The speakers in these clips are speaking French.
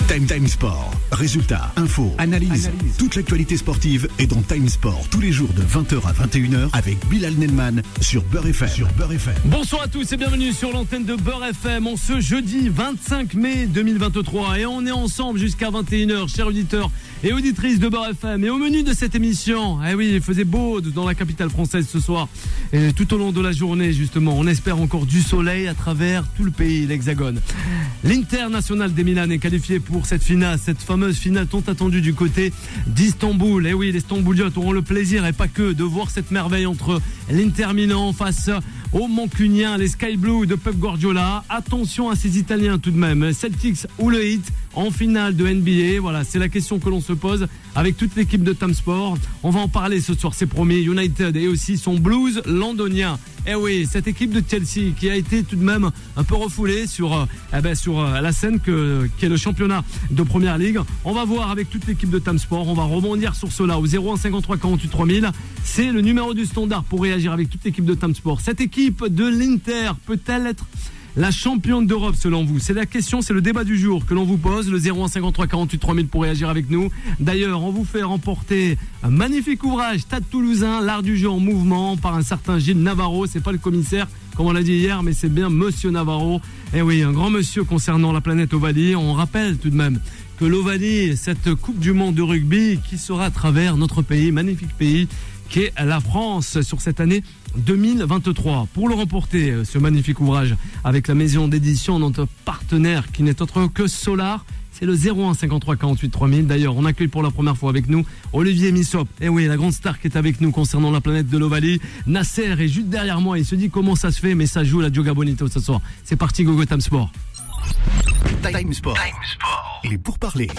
Time Sport. Résultats, infos, analyse. Toute l'actualité sportive est dans Time Sport tous les jours de 20h à 21h avec Bilal Nelman sur Beurre FM. Bonsoir à tous et bienvenue sur l'antenne de Beurre FM en ce jeudi 25 mai 2023 et on est ensemble jusqu'à 21h, chers auditeurs et auditrices de Beurre FM. Et au menu de cette émission, oui, il faisait beau dans la capitale française ce soir et tout au long de la journée justement, on espère encore du soleil à travers tout le pays, l'Hexagone. L'International des Milan est qualifié pour cette finale, cette fameuse finale tant attendue du côté d'Istanbul. Et oui, les Stambouliotes auront le plaisir et pas que de voir cette merveille entre l'Inter Milan face aux Mancuniens, les Sky Blue de Pep Guardiola. Attention à ces Italiens tout de même, Celtics ou le Heat en finale de NBA. Voilà, c'est la question que l'on se pose avec toute l'équipe de Time Sport. On va en parler ce soir, c'est promis. United et aussi son blues londonien. Et oui, cette équipe de Chelsea qui a été tout de même un peu refoulée sur la scène qui est le championnat de Première Ligue. On va voir avec toute l'équipe de Time Sport. On va rebondir sur cela au 01 53 48 3000. C'est le numéro du standard pour réagir avec toute l'équipe de Time Sport. Cette équipe de l'Inter peut-elle être la championne d'Europe selon vous? C'est la question, c'est le débat du jour que l'on vous pose, le 01 53 48 3000 pour réagir avec nous. D'ailleurs, on vous fait remporter un magnifique ouvrage, Stade Toulousain, l'art du jeu en mouvement, par un certain Gilles Navarro. C'est pas le commissaire, comme on l'a dit hier, mais c'est bien Monsieur Navarro. Et oui, un grand monsieur concernant la planète Ovalie. On rappelle tout de même que l'Ovalie, cette Coupe du Monde de rugby qui sera à travers notre pays, magnifique pays, qui est la France sur cette année 2023. Pour le remporter, ce magnifique ouvrage avec la maison d'édition, notre partenaire qui n'est autre que Solar, c'est le 01 53 48 3000. D'ailleurs, on accueille pour la première fois avec nous Olivier Missop. Et oui, la grande star qui est avec nous concernant la planète de l'Ovalie. Nasser est juste derrière moi. Il se dit comment ça se fait, mais ça joue la Joga Bonito ce soir. C'est parti, Gogo Time Sport. Time Sport. Il est pour parler.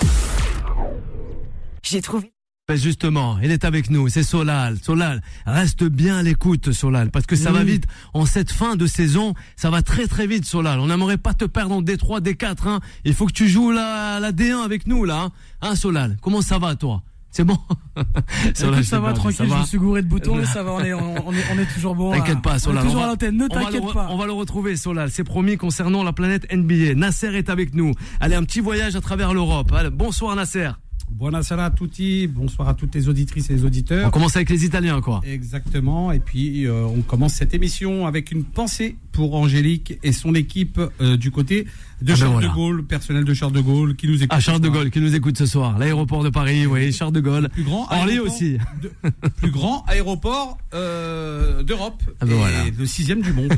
J'ai trouvé. Justement, il est avec nous, c'est Solal. Solal, reste bien à l'écoute, Solal, parce que ça va vite. En cette fin de saison, ça va très très vite, Solal. On n'aimerait pas te perdre en D3, D4. Hein. Il faut que tu joues la D1 avec nous, là. Hein, Solal, comment ça va, toi? C'est bon? Solal, ça va, tranquille, je me suis gouré de boutons, mais ça va, on est toujours bon. T'inquiète pas, Solal. Toujours à l'antenne, ne t'inquiète pas. On va le retrouver, Solal, c'est promis, concernant la planète NBA. Nasser est avec nous. Allez, un petit voyage à travers l'Europe. Allez, bonsoir, Nasser. Buonasera a tutti, bonsoir à toutes les auditrices et les auditeurs. On commence avec les Italiens, quoi. Exactement, et puis on commence cette émission avec une pensée pour Angélique et son équipe du côté de Charles de Gaulle, personnel de Charles de Gaulle qui nous écoute. Ah, Charles de Gaulle qui nous écoute ce soir. L'aéroport de Paris, oui, Charles de Gaulle. Plus grand Orly aussi. Plus grand aéroport d'Europe et le 6e du monde.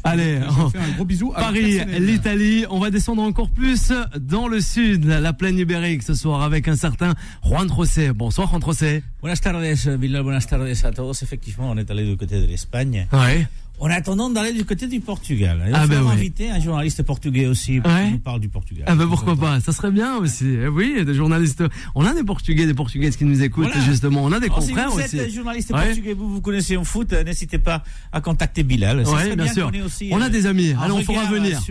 Allez, je fais un gros bisou à Paris, l'Italie. On va descendre encore plus dans le sud, la plaine ibérique ce soir avec un certain Juan José. Bonsoir Juan José. Buenas tardes, Bilal, buenas tardes a todos. Effectivement, on est allé du côté de l'Espagne. Ouais. On a attendant d'aller du côté du Portugal. Et on va inviter un journaliste portugais aussi qui nous parle du Portugal. Ah ben pourquoi pas, ça serait bien aussi. Oui, des journalistes. On a des Portugais, des Portugaises qui nous écoutent justement. On a des confrères aussi. Si vous êtes journaliste portugais, vous connaissez en foot, n'hésitez pas à contacter Bilal. Oui, bien sûr. On a des amis. Allez, on fera venir.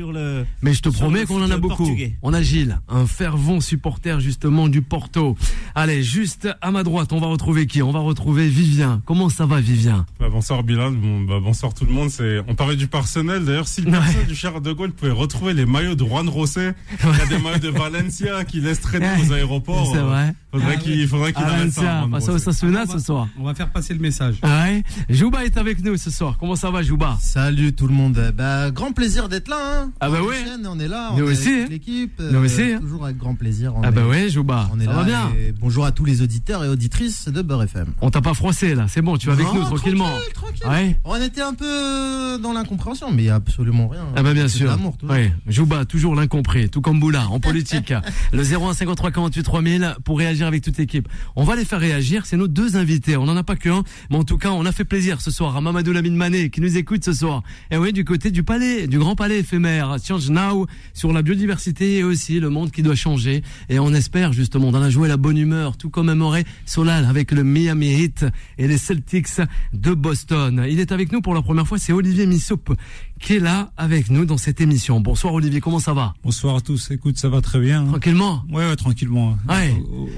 Mais je te promets qu'on en a beaucoup. Portugais. On a Gilles, un fervent supporter justement du Porto. Allez, juste à ma droite, on va retrouver qui? On va retrouver Vivien. Comment ça va, Vivien? Bonsoir Bilal. Bonsoir tout le monde. On parlait du personnel. D'ailleurs, si le personnel du Charles de Gaulle pouvait retrouver les maillots de Juan José, il y a des maillots de Valencia qui laissent traîner aux aéroports. C'est vrai. Faudrait qu'il arrête ça. Passe au Sasuna ce soir. On va faire passer le message. Ouais. Jouba est avec nous ce soir. Comment ça va, Jouba? Salut tout le monde. Grand plaisir d'être là. Hein. Ah bah oui. On est là. Nous aussi. Avec l'équipe. Nous aussi. Toujours avec grand plaisir. Jouba. On est ça là. Va bien. Bonjour à tous les auditeurs et auditrices de Beurre FM. On t'a pas froissé là. C'est bon. Tu vas avec nous tranquillement. Tranquille. Ouais. On était un peu dans l'incompréhension, mais il y a absolument rien. Ah bah bien sûr. L'amour, oui. Jouba, toujours l'incompris, tout comme Boula en politique. Le 01 53 48 3000 pour réagir avec toute l'équipe. On va les faire réagir. C'est nos deux invités. On n'en a pas qu'un, mais en tout cas, on a fait plaisir ce soir à Mamadou Lamine Mané qui nous écoute ce soir. Et oui, du côté du palais, du grand palais éphémère, Change Now sur la biodiversité et aussi le monde qui doit changer. Et on espère justement dans la joie et la bonne humeur, tout commémorer Solal avec le Miami Heat et les Celtics de Boston. Il est avec nous pour la première fois. C'est Olivier Missop qui est là avec nous dans cette émission. Bonsoir Olivier, comment ça va? Bonsoir à tous, écoute, ça va très bien. Tranquillement? Ouais, tranquillement. Ouais.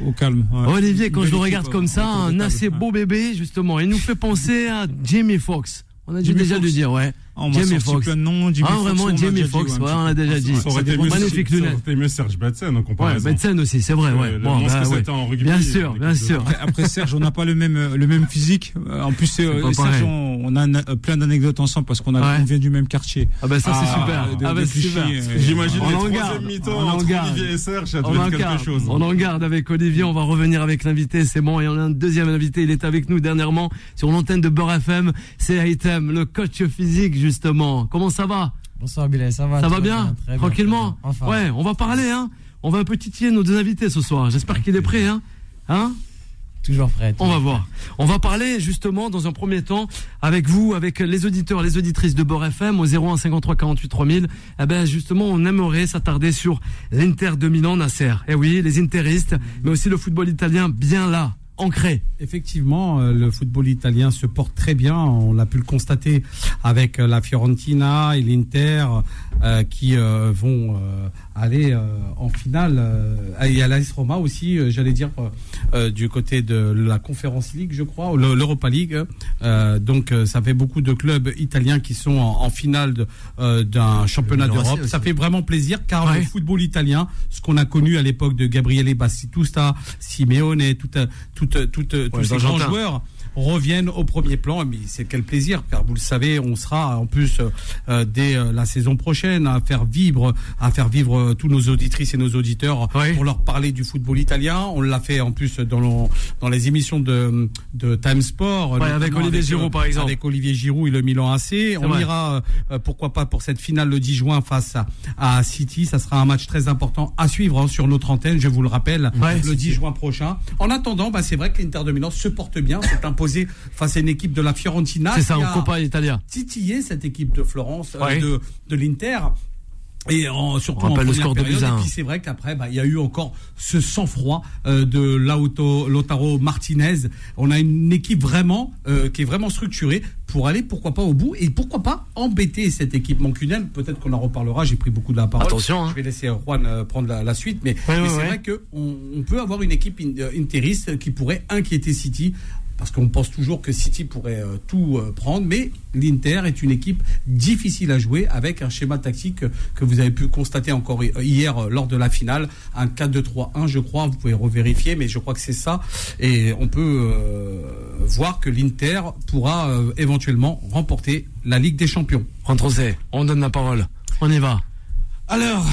Au calme. Ouais. Olivier, quand je le regarde comme ça, un assez beau bébé, justement, il nous fait penser à Jamie Foxx. On a dû déjà lui dire, ouais. Jamie Foxx. Vraiment, Jamie Foxx, on l'a déjà dit. Ça aurait été mieux Serge Betsen en comparaison. Ouais, Betsen aussi, c'est vrai, ouais. Bon, c'était en rugby. Bien sûr. Après, Serge, on n'a pas le même physique. En plus, Serge, on a plein d'anecdotes ensemble parce qu'on vient du même quartier. Ah bah ça, c'est super. C'est super. J'imagine les troisième mi-temps entre Olivier et Serge, ça doit être quelque chose. On en garde avec Olivier, on va revenir avec l'invité, c'est bon. Et on a un deuxième invité, il est avec nous dernièrement sur l'antenne de Beurre FM. C'est Haitham, le coach physique, justement. Comment ça va? Bonsoir Bilal, ça va? Ça va bien? Tranquillement? Enfin. Ouais, on va parler, hein. On va un peu titiller nos deux invités ce soir. J'espère qu'il est prêt, hein. Toujours prêt. On va voir. On va parler justement dans un premier temps avec vous, avec les auditeurs, les auditrices de Beurre FM au 01 53 48 3000. Eh ben justement, on aimerait s'attarder sur l'Inter de Milan, Nasser. Eh oui, les interistes, mais aussi le football italien bien là. Ancré. Effectivement, le football italien se porte très bien. On l'a pu le constater avec la Fiorentina et l'Inter qui vont aller en finale. Il y a l'AS Roma aussi, j'allais dire, du côté de la Conference League, je crois, l'Europa League. Donc, ça fait beaucoup de clubs italiens qui sont en finale d'un championnat d'Europe. Ça fait vraiment plaisir car le football italien, ce qu'on a connu à l'époque de Gabriele Battista, Simeone, tous ces grands joueurs reviennent au premier plan. Mais c'est quel plaisir, car vous le savez, on sera en plus dès la saison prochaine à faire vivre tous nos auditrices et nos auditeurs pour leur parler du football italien. On l'a fait en plus dans les émissions de Time Sport, avec Olivier Giroud par exemple. Avec Olivier Giroud et le Milan AC. On ira pourquoi pas pour cette finale le 10 juin face à City. Ça sera un match très important à suivre sur notre antenne, je vous le rappelle, le 10 juin prochain. En attendant, c'est vrai que l'Inter de Milan se porte bien, c'est imposé face à une équipe de la Fiorentina. C'est ça, en Coppa Italia. Titillé cette équipe de Florence, de l'Inter. Et surtout en première période. Et puis c'est vrai qu'après, il y a eu encore ce sang-froid de Lautaro Martinez. On a une équipe vraiment qui est vraiment structurée pour aller pourquoi pas au bout et pourquoi pas embêter cette équipe mancunienne. Peut-être qu'on en reparlera. J'ai pris beaucoup de la parole. Attention. Je vais laisser Juan prendre la suite, mais c'est vrai que on peut avoir une équipe interiste qui pourrait inquiéter City. Parce qu'on pense toujours que City pourrait tout prendre, mais l'Inter est une équipe difficile à jouer avec un schéma tactique que vous avez pu constater encore hier lors de la finale, un 4-2-3-1 je crois, vous pouvez revérifier, mais je crois que c'est ça, et on peut voir que l'Inter pourra éventuellement remporter la Ligue des Champions. Rentrosé, on donne la parole, on y va. Alors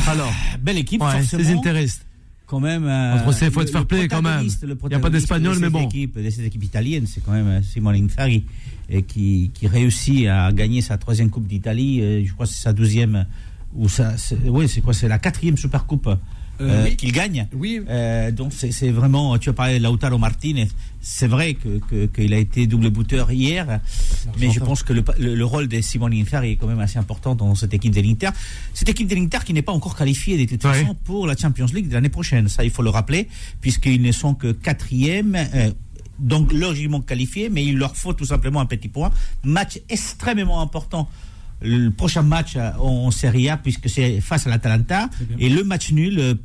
belle équipe, forcément. Les interistes. Quand même, il faut être fair play quand même. Il n'y a pas d'espagnol, mais bon. De cette équipe italienne, c'est quand même Simone Inzaghi qui réussit à gagner sa 3e Coupe d'Italie. Je crois que c'est sa 12e c'est la 4e Supercoupe qu'il gagne. Oui. Donc c'est vraiment. Tu as parlé de Lautaro Martinez. C'est vrai qu'il a été double buteur hier, mais je pense que le rôle de Simone Inzaghi est quand même assez important dans cette équipe de l'Inter. Cette équipe de l'Inter qui n'est pas encore qualifiée de toute façon pour la Champions League de l'année prochaine. Ça, il faut le rappeler, puisqu'ils ne sont que 4e. Donc logiquement qualifiés, mais il leur faut tout simplement un petit point. Match extrêmement important. Le prochain match en Serie A, puisque c'est face à l'Atalanta, et le match nul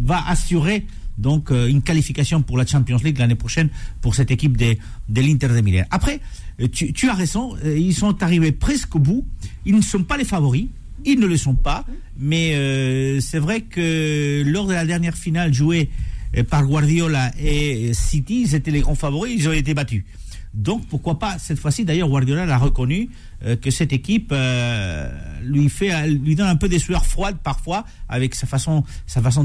va assurer donc une qualification pour la Champions League l'année prochaine pour cette équipe de l'Inter de Milan. Après, tu as raison, ils sont arrivés presque au bout. Ils ne sont pas les favoris, ils ne le sont pas, mais c'est vrai que lors de la dernière finale jouée par Guardiola et City, ils étaient les grands favoris, ils ont été battus. Donc pourquoi pas cette fois-ci, d'ailleurs Guardiola l'a reconnu que cette équipe lui donne un peu des sueurs froides parfois avec sa façon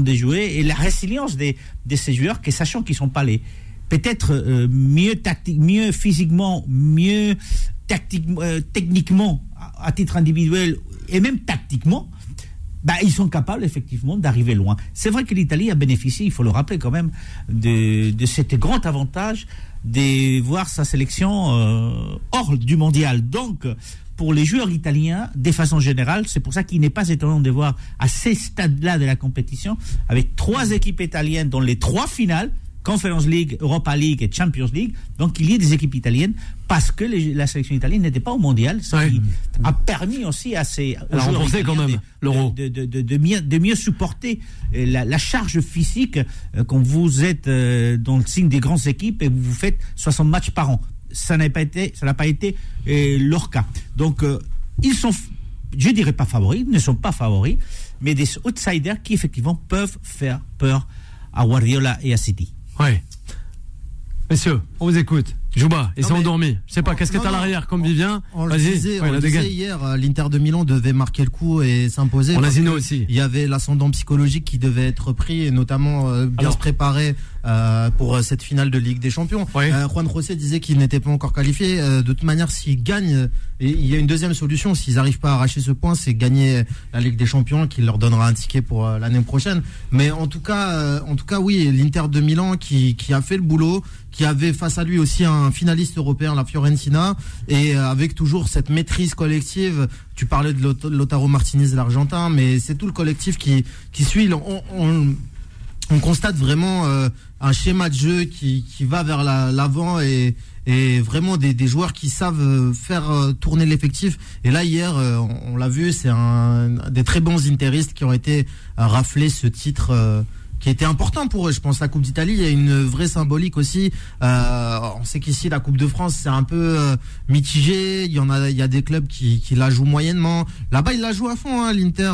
de jouer et la résilience de ces joueurs, que sachant qu'ils sont pas les peut-être mieux physiquement, mieux techniquement à titre individuel et même tactiquement, ils sont capables effectivement d'arriver loin. C'est vrai que l'Italie a bénéficié, il faut le rappeler quand même, de cet grand avantage de voir sa sélection hors du mondial. Donc, pour les joueurs italiens, de façon générale, c'est pour ça qu'il n'est pas étonnant de voir à ces stades-là de la compétition, avec 3 équipes italiennes dans les 3 finales, Conference League, Europa League et Champions League, donc il y a des équipes italiennes, parce que la sélection italienne n'était pas au mondial, ce qui a permis aussi à ces joueurs quand même l'Euro de mieux supporter la charge physique quand vous êtes dans le signe des grandes équipes et vous faites 60 matchs par an. Ça n'a pas été leur cas. Donc ils sont, je dirais pas favoris, ils ne sont pas favoris, mais des outsiders qui effectivement peuvent faire peur à Guardiola et à City. Ouais. Messieurs, on vous écoute. Jouba, ils sont endormis. Je sais pas, qu'est-ce que t'as à l'arrière comme Vivien? On le disait hier, l'Inter de Milan devait marquer le coup et s'imposer. On a Zino aussi. Il y avait l'ascendant psychologique qui devait être pris et notamment se préparer pour cette finale de Ligue des Champions. Oui. Juan José disait qu'il n'était pas encore qualifié. De toute manière, s'ils gagnent, et il y a une deuxième solution, s'ils n'arrivent pas à arracher ce point, c'est gagner la Ligue des Champions qui leur donnera un ticket pour l'année prochaine. Mais en tout cas, oui, l'Inter de Milan qui a fait le boulot, qui avait face à lui aussi un finaliste européen, la Fiorentina, et avec toujours cette maîtrise collective. Tu parlais de Lautaro Martinez, l'Argentin, mais c'est tout le collectif qui suit. On constate vraiment un schéma de jeu qui va vers l'avant et vraiment des joueurs qui savent faire tourner l'effectif. Et là, hier, on l'a vu, c'est des très bons interistes qui ont été raflés ce titre qui était important pour eux. Je pense la Coupe d'Italie, il y a une vraie symbolique aussi. On sait qu'ici la Coupe de France c'est un peu mitigé. Il y a des clubs qui la jouent moyennement. Là-bas ils la jouent à fond, hein, l'Inter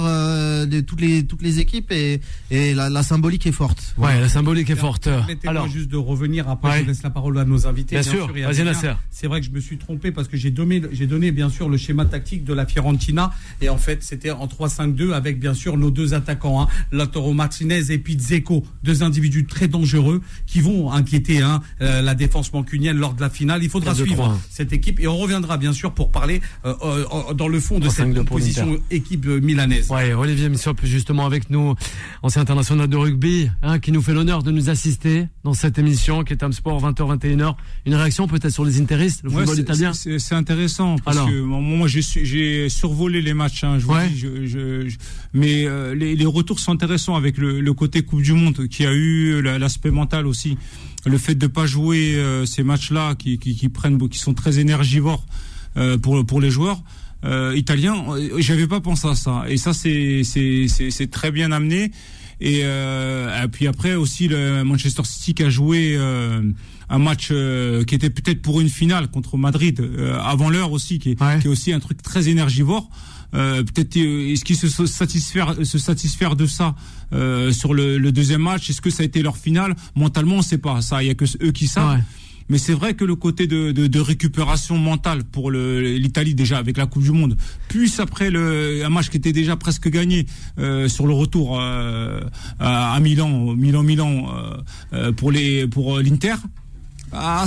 de toutes les équipes et la symbolique est forte. Ouais, la symbolique est forte. Alors juste de revenir après, je laisse la parole à nos invités. Bien sûr. Vas-y Nasser. C'est vrai que je me suis trompé parce que j'ai donné bien sûr le schéma tactique de la Fiorentina et en fait c'était en 3-5-2 avec bien sûr nos deux attaquants, hein, Lautaro Martinez et puis Dzeko, deux individus très dangereux qui vont inquiéter la défense mancunienne lors de la finale. Il faudra suivre cette équipe et on reviendra bien sûr pour parler dans le fond de cette composition équipe milanaise. Ouais, Olivier Missop justement avec nous, ancien international de rugby, qui nous fait l'honneur de nous assister dans cette émission qui est Sport 20h-21h. Une réaction peut-être sur les interistes, le football italien. C'est intéressant parce que moi j'ai survolé les matchs, je vous dis, mais les retours sont intéressants avec le côté Coupe du Monde qui a eu l'aspect mental aussi, le fait de pas jouer ces matchs-là qui sont très énergivores pour les joueurs italiens. J'avais pas pensé à ça et ça c'est très bien amené. Et puis après aussi le Manchester City qui a joué un match qui était peut-être pour une finale contre Madrid avant l'heure aussi, qui est aussi un truc très énergivore. Peut-être est-ce qu'ils se satisfaire de ça sur le deuxième match? Est-ce que ça a été leur finale? Mentalement on sait pas ça, il y a que eux qui savent. Mais c'est vrai que le côté de récupération mentale pour l'Italie déjà avec la Coupe du Monde, puis après un match qui était déjà presque gagné sur le retour à Milan pour l'Inter.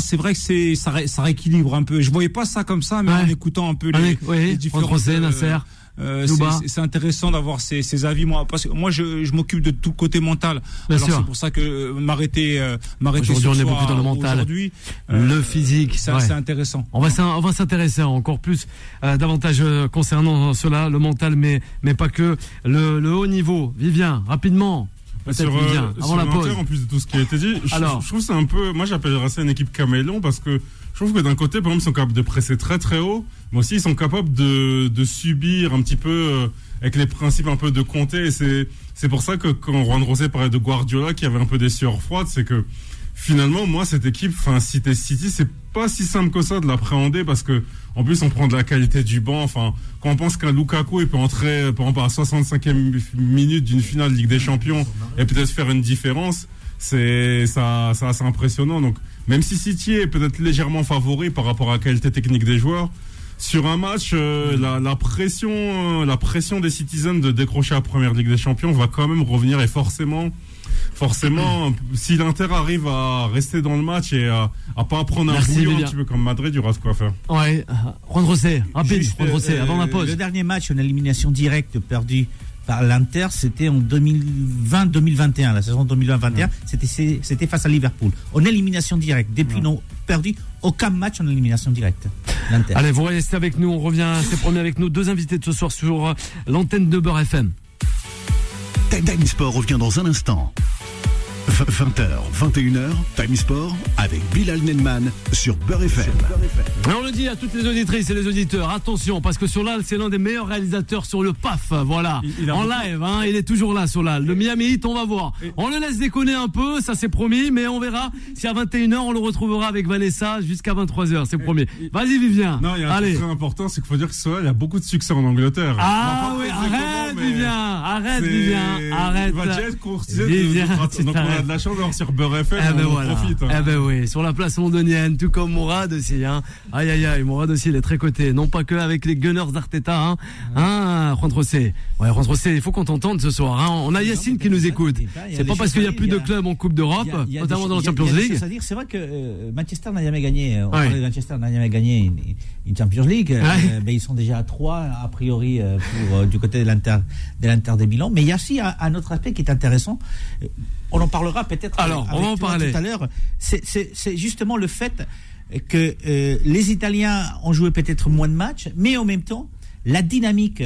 C'est vrai que ça rééquilibre un peu. Je voyais pas ça comme ça, mais en écoutant un peu les différents Nasser. C'est intéressant d'avoir ces avis, parce que moi je m'occupe de tout le côté mental. Alors c'est pour ça que m'arrêter aujourd'hui on est beaucoup dans le mental, le physique, c'est intéressant. On va s'intéresser encore plus davantage concernant cela, le mental, mais pas que le haut niveau. Vivien, rapidement. Sur l'Inter, en plus de tout ce qui a été dit, je trouve c'est un peu, moi j'appellerais ça une équipe caméléon parce que je trouve que d'un côté, par exemple, ils sont capables de presser très très haut, mais aussi ils sont capables de subir un petit peu avec les principes un peu de compter. Et c'est pour ça que quand Juan José parlait de Guardiola, qui avait un peu des sueurs froides, c'est que finalement, moi, cette équipe, City, c'est pas si simple que ça de l'appréhender parce que en plus on prend de la qualité du banc. Enfin, quand on pense qu'un Lukaku il peut entrer par exemple à la 65e minute d'une finale Ligue des Champions et peut-être faire une différence, c'est assez impressionnant. Donc même si City est peut-être légèrement favori par rapport à la qualité technique des joueurs, sur un match, la pression des Citizens de décrocher la première Ligue des Champions va quand même revenir et forcément, si l'Inter arrive à rester dans le match et à pas prendre un bouillon un petit peu comme Madrid, il y aura de quoi faire. Ouais, Juan José, rapide, Juan José, avant la pause. Le dernier match en élimination directe perdu par l'Inter, c'était en 2020-2021, la saison 2020-2021, c'était face à Liverpool. En élimination directe, depuis non perdu aucun match en élimination directe. L'Inter. Allez, vous restez avec nous, on revient, c'est promis avec nous, deux invités de ce soir sur l'antenne de Beurre FM. Time Sport revient dans un instant. 20h, 21h, Time Sport avec Bilal Nenman sur Beurre FM. Et on le dit à toutes les auditrices et les auditeurs, attention, parce que Solal, c'est l'un des meilleurs réalisateurs sur le PAF, voilà. En live, hein, il est toujours là, Solal. Le Miami Heat, on va voir. On le laisse déconner un peu, ça c'est promis, mais on verra si à 21h, on le retrouvera avec Vanessa jusqu'à 23h, c'est promis. Vas-y, Vivien. Non, il y a un truc très important, c'est qu'il faut dire que Solal a beaucoup de succès en Angleterre. Ah oui, arrête, Vivien, arrête. Il va déjà être courtisé, donc on a de la chance d'avoir sur Beurre FM, on profite. Eh ben oui, sur la place londonienne, tout comme Mourad aussi, hein. Aïe aïe aïe, Mourad aussi, il est très coté, non pas que avec les Gunners d'Arteta, Juan José. Ouais, Juan José, il faut qu'on t'entende ce soir, hein. On a Yacine qui nous écoute. C'est pas parce qu'il y a plus de clubs en Coupe d'Europe, notamment dans la Champions League. C'est vrai que Manchester n'a jamais gagné. Manchester n'a jamais gagné une Champions League. Ben ils sont déjà à 3 a priori du côté de l'Inter de Milan. Mais il y a aussi un autre aspect qui est intéressant. On en parlera peut-être. Alors, on va en parler tout à l'heure. C'est justement le fait que les Italiens ont joué peut-être moins de matchs, mais en même temps, la dynamique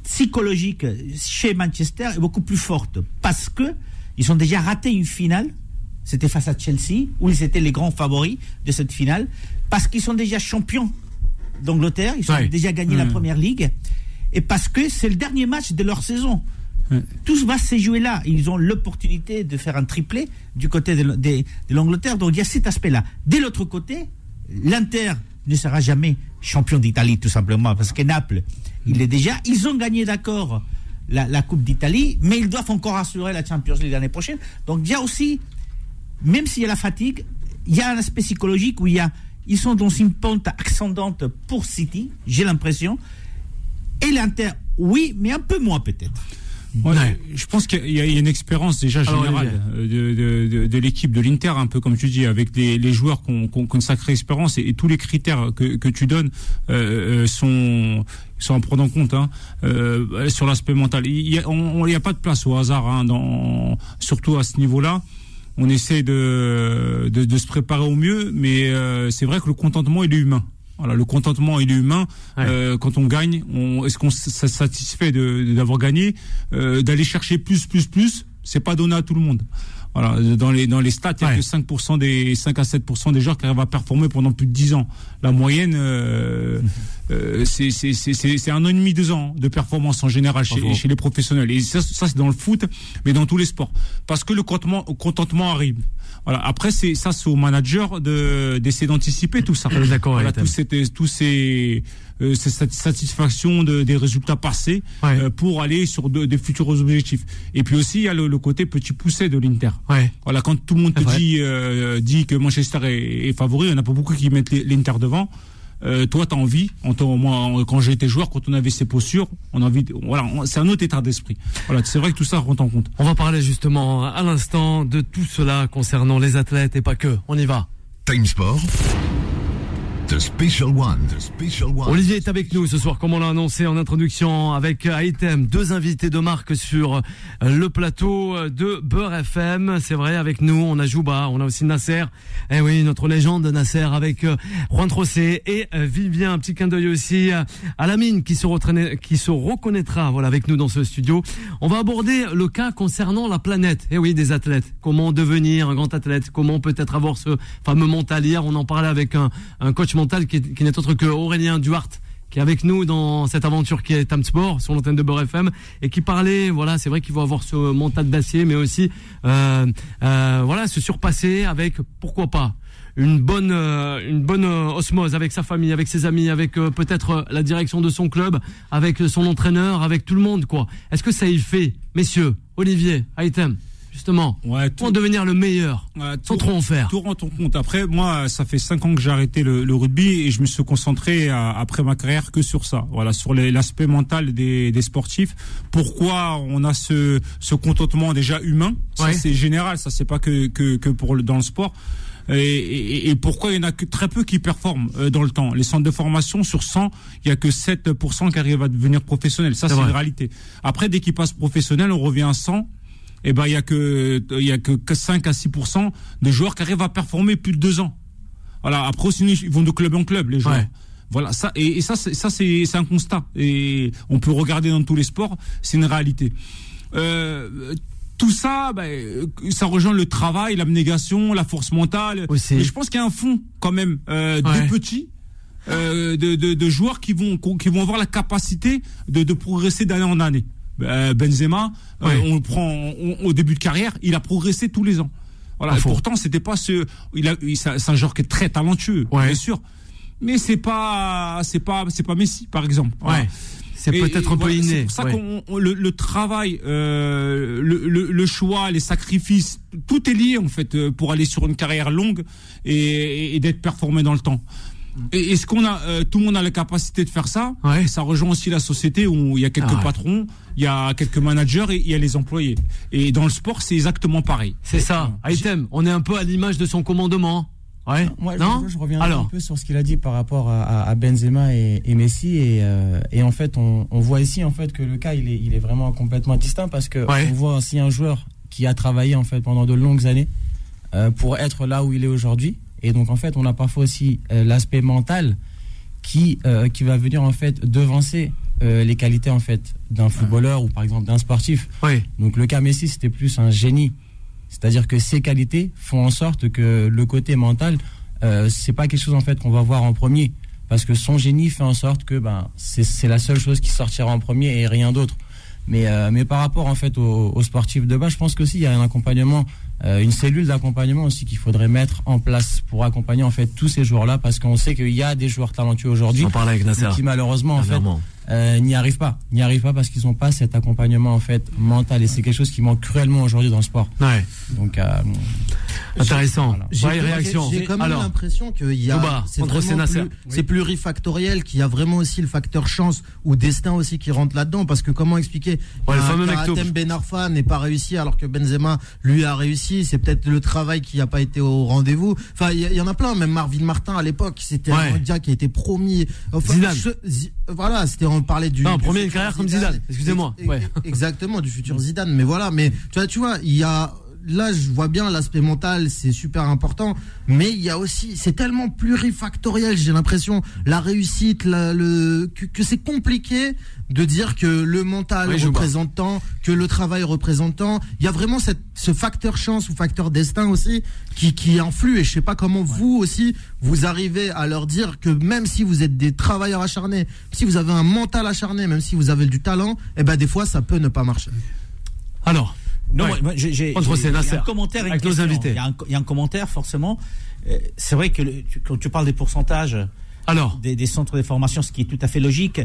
psychologique chez Manchester est beaucoup plus forte parce que ils ont déjà raté une finale. C'était face à Chelsea, où ils étaient les grands favoris de cette finale, parce qu'ils sont déjà champions d'Angleterre, ils ont déjà gagné la Première Ligue, et parce que c'est le dernier match de leur saison. Tout va se jouer là. Ils ont l'opportunité de faire un triplé du côté de l'Angleterre. Donc il y a cet aspect-là. De l'autre côté, l'Inter ne sera jamais champion d'Italie, tout simplement, parce que Naples, il est déjà. Ils ont gagné, d'accord, la Coupe d'Italie, mais ils doivent encore assurer la Champions League l'année prochaine. Donc il y a aussi, même s'il y a la fatigue, il y a un aspect psychologique où ils sont dans une pente ascendante pour City, j'ai l'impression. Et l'Inter, oui, mais un peu moins peut-être. Ouais. Je pense qu'il y a une expérience déjà générale de l'équipe de l'Inter, un peu comme tu dis, avec les joueurs qui ont une sacrée expérience et tous les critères que tu donnes sont à prendre en compte sur l'aspect mental. Il y a pas de place au hasard, surtout à ce niveau-là. On essaie de se préparer au mieux, mais c'est vrai que le contentement il est humain. Voilà, le contentement il est humain. Quand on gagne, est-ce qu'on se satisfait d'avoir gagné, d'aller chercher plus, c'est pas donné à tout le monde. Voilà, dans les stats, il y a que 5 à 7% des joueurs qui arrivent à performer pendant plus de 10 ans. La moyenne, c'est 1 an et demi, 2 ans de performance en général chez les professionnels. Et ça c'est dans le foot, mais dans tous les sports. Parce que le contentement arrive. Voilà. Après, c'est au manager d'essayer d'anticiper tout ça. D'accord. Voilà, cette satisfaction des résultats passés pour aller sur des futurs objectifs. Et puis aussi, il y a le côté petit poussé de l'Inter. Voilà, quand tout le monde te dit que Manchester est favori, il n'y en a pas beaucoup qui mettent l'Inter devant. Toi, t'as envie, moi, quand j'étais joueur, quand on avait ces postures, on a envie, c'est un autre état d'esprit. Voilà, c'est vrai que tout ça rentre en compte. On va parler justement à l'instant de tout cela concernant les athlètes et pas que. On y va. Time Sport. The Special One. Olivier est avec nous ce soir, comme on l'a annoncé en introduction, avec Item, 2 invités de marque sur le plateau de Beurre FM. C'est vrai, avec nous, on a Jouba, on a aussi Nasser. Eh oui, notre légende Nasser avec Juan José et Vivien. Un petit clin d'œil aussi à Lamine qui se reconnaîtra, voilà, avec nous dans ce studio. On va aborder le cas concernant la planète. Eh oui, des athlètes. Comment devenir un grand athlète? Comment peut-être avoir ce fameux mental? Hier, on en parlait avec un coach mental qui n'est autre que Aurélien Duarte, qui est avec nous dans cette aventure qui est Time Sport sur l'antenne de Beurre FM et qui parlait, voilà, c'est vrai qu'il faut avoir ce mental d'acier, mais aussi se surpasser avec, pourquoi pas, une bonne osmose avec sa famille, avec ses amis, avec peut-être la direction de son club, avec son entraîneur, avec tout le monde, quoi. Est-ce que ça y fait, messieurs? Olivier, Item, justement, pour devenir le meilleur, sans trop en faire. Tout rentre en compte. Après, moi, ça fait 5 ans que j'ai arrêté le rugby et je me suis concentré après ma carrière que sur ça. Voilà, sur l'aspect mental des sportifs. Pourquoi on a ce contentement déjà humain? Ça, c'est général. Ça, c'est pas que dans le sport. Et pourquoi il y en a que très peu qui performent dans le temps. Les centres de formation, sur 100, il y a que 7% qui arrivent à devenir professionnels. Ça, c'est une réalité. Après, dès qu'ils passent professionnels, on revient à 100. Eh ben, il y a que 5 à 6% de joueurs qui arrivent à performer plus de 2 ans. Voilà. Après, aussi, ils vont de club en club, les joueurs. Voilà. Ça, et ça, c'est un constat. Et on peut regarder dans tous les sports. C'est une réalité. tout ça, ça rejoint le travail, l'abnégation, la force mentale. Aussi. Mais je pense qu'il y a un fond quand même de petits, de joueurs qui vont avoir la capacité de progresser d'année en année. Benzema, on le prend au début de carrière, il a progressé tous les ans. Voilà. Pourtant, c'était pas c'est un joueur qui est très talentueux, bien sûr, mais c'est pas Messi, par exemple. Voilà. C'est peut-être un peu inné. C'est pour ça qu'on le travail, le choix, les sacrifices, tout est lié en fait pour aller sur une carrière longue et d'être performé dans le temps. Et est-ce qu'on a tout le monde a la capacité de faire ça? Ça rejoint aussi la société où il y a quelques patrons, il y a quelques managers et il y a les employés. Et dans le sport, c'est exactement pareil. C'est ça. Aitem, on est un peu à l'image de son commandement. Moi, je reviens un peu sur ce qu'il a dit par rapport à Benzema et Messi et en fait on voit ici en fait que le cas il est vraiment complètement distinct parce que on voit aussi un joueur qui a travaillé en fait pendant de longues années pour être là où il est aujourd'hui et donc en fait on a parfois aussi l'aspect mental qui va venir en fait devancer les qualités en fait d'un footballeur ou par exemple d'un sportif. Donc le cas Messi c'était plus un génie. C'est-à-dire que ces qualités font en sorte que le côté mental, c'est pas quelque chose en fait qu'on va voir en premier, parce que son génie fait en sorte que c'est la seule chose qui sortira en premier et rien d'autre. Mais par rapport en fait aux sportifs de base, je pense qu'aussi il y a un accompagnement, une cellule d'accompagnement aussi qu'il faudrait mettre en place pour accompagner en fait tous ces joueurs-là, parce qu'on sait qu'il y a des joueurs talentueux aujourd'hui qui malheureusement en fait n'y arrivent pas parce qu'ils n'ont pas cet accompagnement en fait mental et c'est quelque chose qui manque cruellement aujourd'hui dans le sport. Donc intéressant. J'ai quand même l'impression qu'il y a c'est plurifactoriel, qu'il y a vraiment aussi le facteur chance ou destin aussi qui rentre là-dedans, parce que comment expliquer Hatem Ben Arfa n'est pas réussi alors que Benzema lui a réussi, c'est peut-être le travail qui n'a pas été au rendez-vous. Enfin il y en a plein, même Marvin Martin à l'époque c'était un gars qui a été promis. Zidane. Voilà, on parlait du premier carrière comme Zidane. Excusez-moi. Exactement, du futur Zidane. Mais voilà, mais tu vois, il y a là, je vois bien l'aspect mental, c'est super important, mais il y a aussi, c'est tellement plurifactoriel, j'ai l'impression, la réussite, que c'est compliqué de dire que le mental représente tant, que le travail représente tant. Il y a vraiment ce facteur chance ou facteur destin aussi qui influe, et je sais pas comment vous aussi, vous arrivez à leur dire que même si vous êtes des travailleurs acharnés, si vous avez un mental acharné, même si vous avez du talent, des fois ça peut ne pas marcher. Alors, non, moi, j'ai un commentaire avec nos invités. Il y a un commentaire forcément. C'est vrai que quand tu parles des pourcentages des centres de formation, ce qui est tout à fait logique,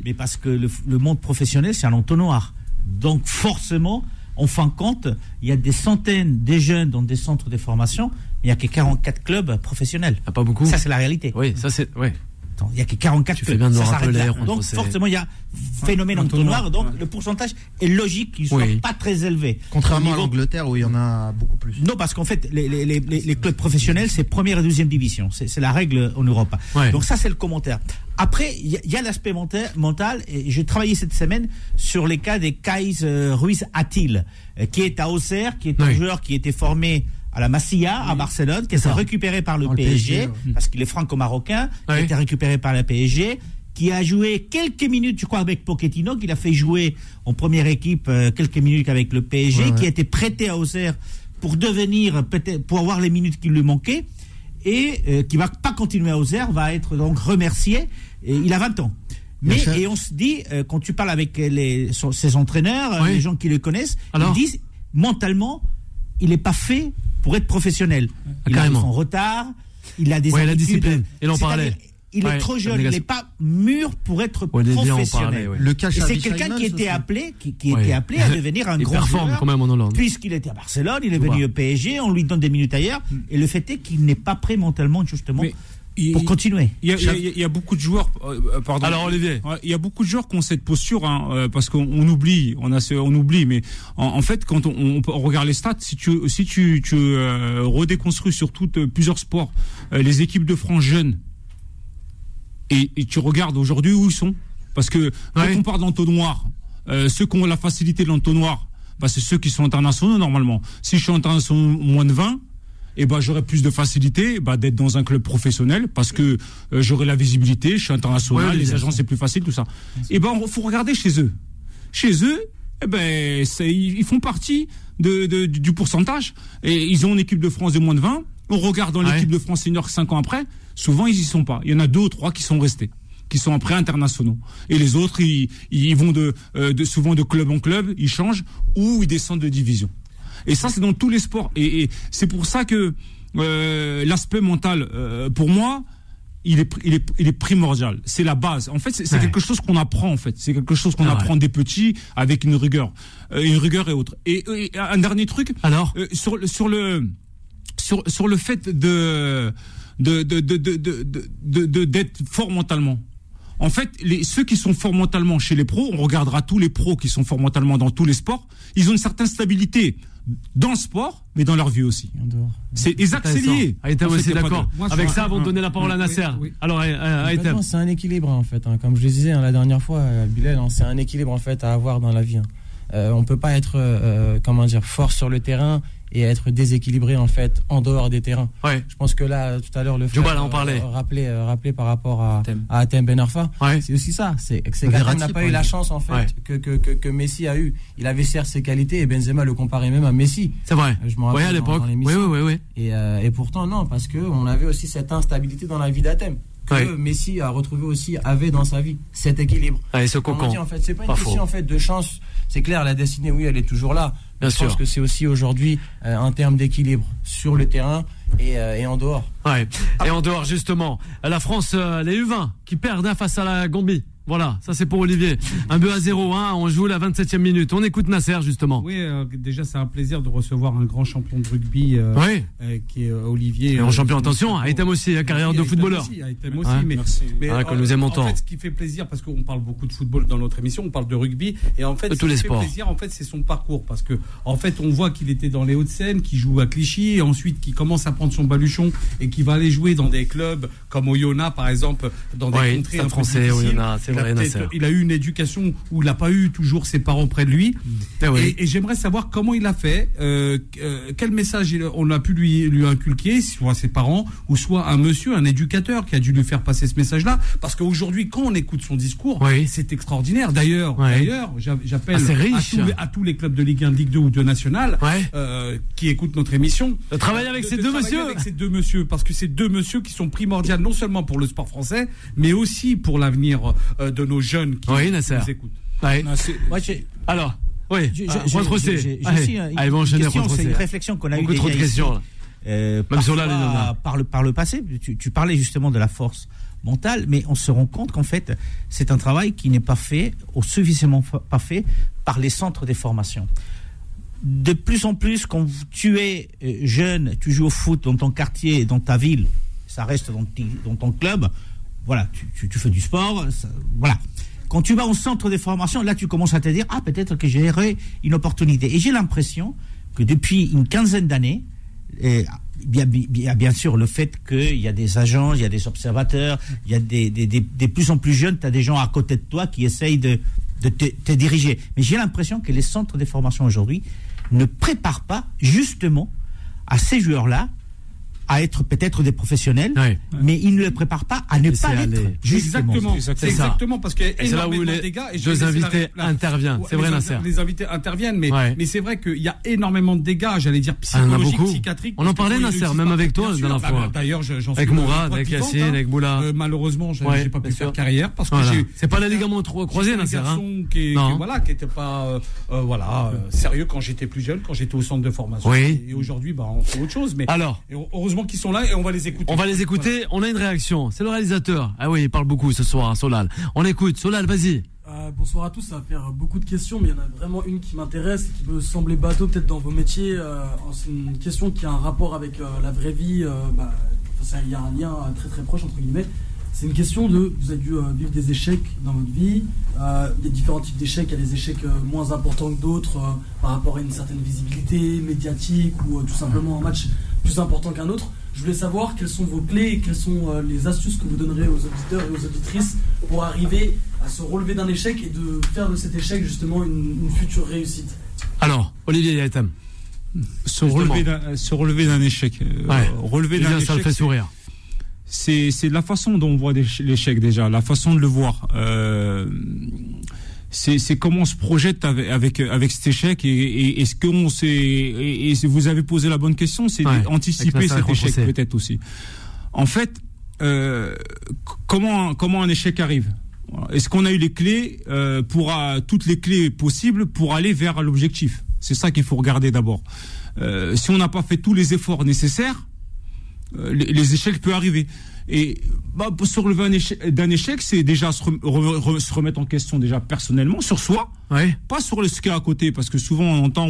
mais parce que le monde professionnel, c'est un entonnoir. Donc forcément, en fin de compte, il y a des centaines de jeunes dans des centres de formation, mais il n'y a que 44 clubs professionnels. Pas beaucoup. Ça, c'est la réalité. Oui, ça c'est... Oui. Il n'y a que 44 clubs. Ça s'arrête là. Donc forcément, il y a phénomène entonnoir. Donc le pourcentage est logique qu'il ne soit pas très élevé. Contrairement à l'Angleterre où il y en a beaucoup plus. Non, parce qu'en fait, les clubs professionnels, c'est première et deuxième division. C'est la règle en Europe. Donc ça, c'est le commentaire. Après, il y a l'aspect mental. Et j'ai travaillé cette semaine sur les cas des Kais Ruiz Atil, qui est à Auxerre, qui est un joueur qui était formé à la Masia, à Barcelone, qui a été récupéré par le PSG, parce qu'il est franco-marocain, qui a été récupéré par la PSG, qui a joué quelques minutes, je crois, avec Pochettino, qu'il a fait jouer en première équipe quelques minutes avec le PSG, qui a été prêté à Auxerre pour devenir, peut-être, pour avoir les minutes qui lui manquaient, et qui va pas continuer à Auxerre, va être donc remercié, et il a 20 ans. Et on se dit, quand tu parles avec ses entraîneurs, les gens qui le connaissent, ils disent, mentalement, il n'est pas fait pour être professionnel. Il a son retard, il a des habitudes. La discipline. Et l'on parlait. Il est trop jeune, il n'est pas mûr pour être professionnel. Et c'est quelqu'un qui était appelé, était appelé à devenir un grand joueur, quand même en Hollande. Puisqu'il était à Barcelone, il est venu au PSG, on lui donne des minutes ailleurs, et le fait est qu'il n'est pas prêt mentalement justement. Pour continuer. Il y a beaucoup de joueurs. Pardon. Alors Olivier, il y a beaucoup de joueurs qui ont cette posture, parce qu'on oublie, on oublie, mais en fait, quand on regarde les stats, si tu redéconstruis sur plusieurs sports, les équipes de France jeunes, et tu regardes aujourd'hui où ils sont, parce que quand on parle d'entonnoir, ceux qui ont la facilité de l'entonnoir, c'est ceux qui sont internationaux normalement. Si je suis international moins de 20. J'aurais plus de facilité d'être dans un club professionnel parce que j'aurai la visibilité, je suis international, les agents c'est plus facile, tout ça. Il faut regarder chez eux. Chez eux, ils font partie du pourcentage. Et ils ont une équipe de France de moins de 20. On regarde dans l'équipe de France senior 5 ans après, souvent ils y sont pas. Il y en a 2 ou 3 qui sont restés, qui sont après internationaux. Et les autres, ils vont souvent de club en club, ils changent ou ils descendent de division. Et ça, c'est dans tous les sports. Et c'est pour ça que l'aspect mental, pour moi, il est primordial. C'est la base. En fait, c'est quelque chose qu'on apprend. En fait, c'est quelque chose qu'on apprend des petits avec une rigueur et autres. Et un dernier truc. Alors, sur le fait d'être fort mentalement. En fait, ceux qui sont forts mentalement chez les pros, on regardera tous les pros qui sont forts mentalement dans tous les sports, ils ont une certaine stabilité dans le sport, mais dans leur vie aussi. C'est lié. Aïtem aussi d'accord. Avec ça, avant de donner la parole à Nasser. Oui. Alors, Aïtem. C'est un équilibre en fait. Comme je le disais la dernière fois, Bilal, c'est un équilibre en fait à avoir dans la vie. On peut pas être fort sur le terrain et être déséquilibré en fait en dehors des terrains. Ouais. Je pense que là tout à l'heure le frère rappelé par rapport à Hatem Ben Arfa, c'est aussi ça, c'est qu'Hatem n'a pas eu la chance en fait que Messi a eu. Il avait certes ses qualités et Benzema le comparait même à Messi. C'est vrai. Je me rappelle à l'époque. Oui. Et pourtant non, parce que on avait aussi cette instabilité dans la vie d'Hatem. Que Messi avait dans sa vie cet équilibre. Ce cocon. En fait, c'est pas une question en fait de chance. C'est clair, la destinée, oui, elle est toujours là. Je pense que c'est aussi aujourd'hui un terme d'équilibre sur le terrain et en dehors. Ouais. Et en dehors, justement, la France, les U20 qui perdent face à la Gambie. Voilà, ça c'est pour Olivier. 1-0, on joue la 27e minute. On écoute Nasser justement. Oui, déjà c'est un plaisir de recevoir un grand champion de rugby qui est Olivier. Un champion, attention, Haïtem aussi, carrière de footballeur. Haïtem aussi, mais que nous aimons tant. En fait, ce qui fait plaisir, parce qu'on parle beaucoup de football dans notre émission, on parle de rugby, et en fait, de tous les sports. Fait plaisir, en fait, c'est son parcours, parce que en fait, on voit qu'il était dans les Hauts-de-Seine, qu'il joue à Clichy, et ensuite qu'il commence à prendre son baluchon et qu'il va aller jouer dans des clubs comme Oyonnax, par exemple, dans des contrées un français, Oyonnax. Il a eu une éducation où il n'a pas eu toujours ses parents près de lui. Et j'aimerais savoir comment il a fait, quel message on a pu lui inculquer, soit ses parents, ou soit un éducateur qui a dû lui faire passer ce message-là. Parce qu'aujourd'hui, quand on écoute son discours, c'est extraordinaire. D'ailleurs, j'appelle à tous les clubs de Ligue 1, de Ligue 2 ou de National qui écoutent notre émission. De travailler avec ces deux messieurs. Parce que c'est deux messieurs qui sont primordiaux non seulement pour le sport français, mais aussi pour l'avenir de nos jeunes qui nous écoutent. Alors, c'est une réflexion qu'on a eue. Beaucoup trop de questions. Même sur par le passé, tu parlais justement de la force mentale, mais on se rend compte qu'en fait, c'est un travail qui n'est pas fait, ou suffisamment pas fait, par les centres des formations. De plus en plus, quand tu es jeune, tu joues au foot dans ton quartier, dans ta ville, ça reste dans ton club. Voilà, tu fais du sport, voilà. Quand tu vas au centre de formation, là tu commences à te dire peut-être que j'ai une opportunité. Et j'ai l'impression que depuis une quinzaine d'années, il y a bien sûr le fait qu'il y a des agents, il y a des observateurs, il y a des plus en plus jeunes, tu as des gens à côté de toi qui essayent de te diriger. Mais j'ai l'impression que les centres de formation aujourd'hui ne préparent pas justement à ces joueurs-là à être peut-être des professionnels, mais ils ne le préparent pas à ne pas l'être. Exactement. C'est exactement parce qu'il y a énormément de dégâts. Et deux invités interviennent. C'est vrai, Nasser. Les invités interviennent, mais c'est vrai qu'il y a énormément de dégâts, j'allais dire psychologiques, psychiatriques. On en parlait, Nasser, même avec toi la dernière fois. D'ailleurs, j'en suis avec Mourad, avec Yassine, avec Boula. Malheureusement, j'ai pas pu faire carrière parce que c'est pas la ligament croisé, Nasser. Qui était pas sérieux quand j'étais plus jeune, quand j'étais au centre de formation. Et aujourd'hui, on fait autre chose. Mais heureusement qui sont là et on va les écouter. Voilà. On a une réaction. C'est le réalisateur. Ah oui, il parle beaucoup ce soir, Solal. On écoute. Solal, vas-y. Bonsoir à tous. Ça va faire beaucoup de questions, mais il y en a vraiment une qui m'intéresse et qui peut sembler bateau peut-être dans vos métiers. C'est une question qui a un rapport avec la vraie vie. Il y a un lien très très proche entre guillemets. C'est une question vous avez dû vivre des échecs dans votre vie. Il y a différents types d'échecs. Il y a des échecs moins importants que d'autres par rapport à une certaine visibilité médiatique ou tout simplement un match plus important qu'un autre. Je voulais savoir quelles sont vos clés et quelles sont les astuces que vous donnerez aux auditeurs et aux auditrices pour arriver à se relever d'un échec et de faire de cet échec justement une future réussite. Alors, Olivier Haïtem. Se relever d'un échec. Relever d'un échec, ça le fait sourire. C'est la façon dont on voit l'échec déjà, la façon de le voir. c'est comment on se projette avec cet échec et est-ce qu'on s'est et vous avez posé la bonne question, c'est d'anticiper cet échec peut-être aussi. En fait, comment un échec arrive? Est-ce qu'on a eu les clés toutes les clés possibles pour aller vers l'objectif? C'est ça qu'il faut regarder d'abord. Si on n'a pas fait tous les efforts nécessaires, les échecs peuvent arriver. Et pour se relever d'un échec, c'est déjà se remettre en question déjà personnellement sur soi, pas sur ce qu'il y a à côté, parce que souvent on entend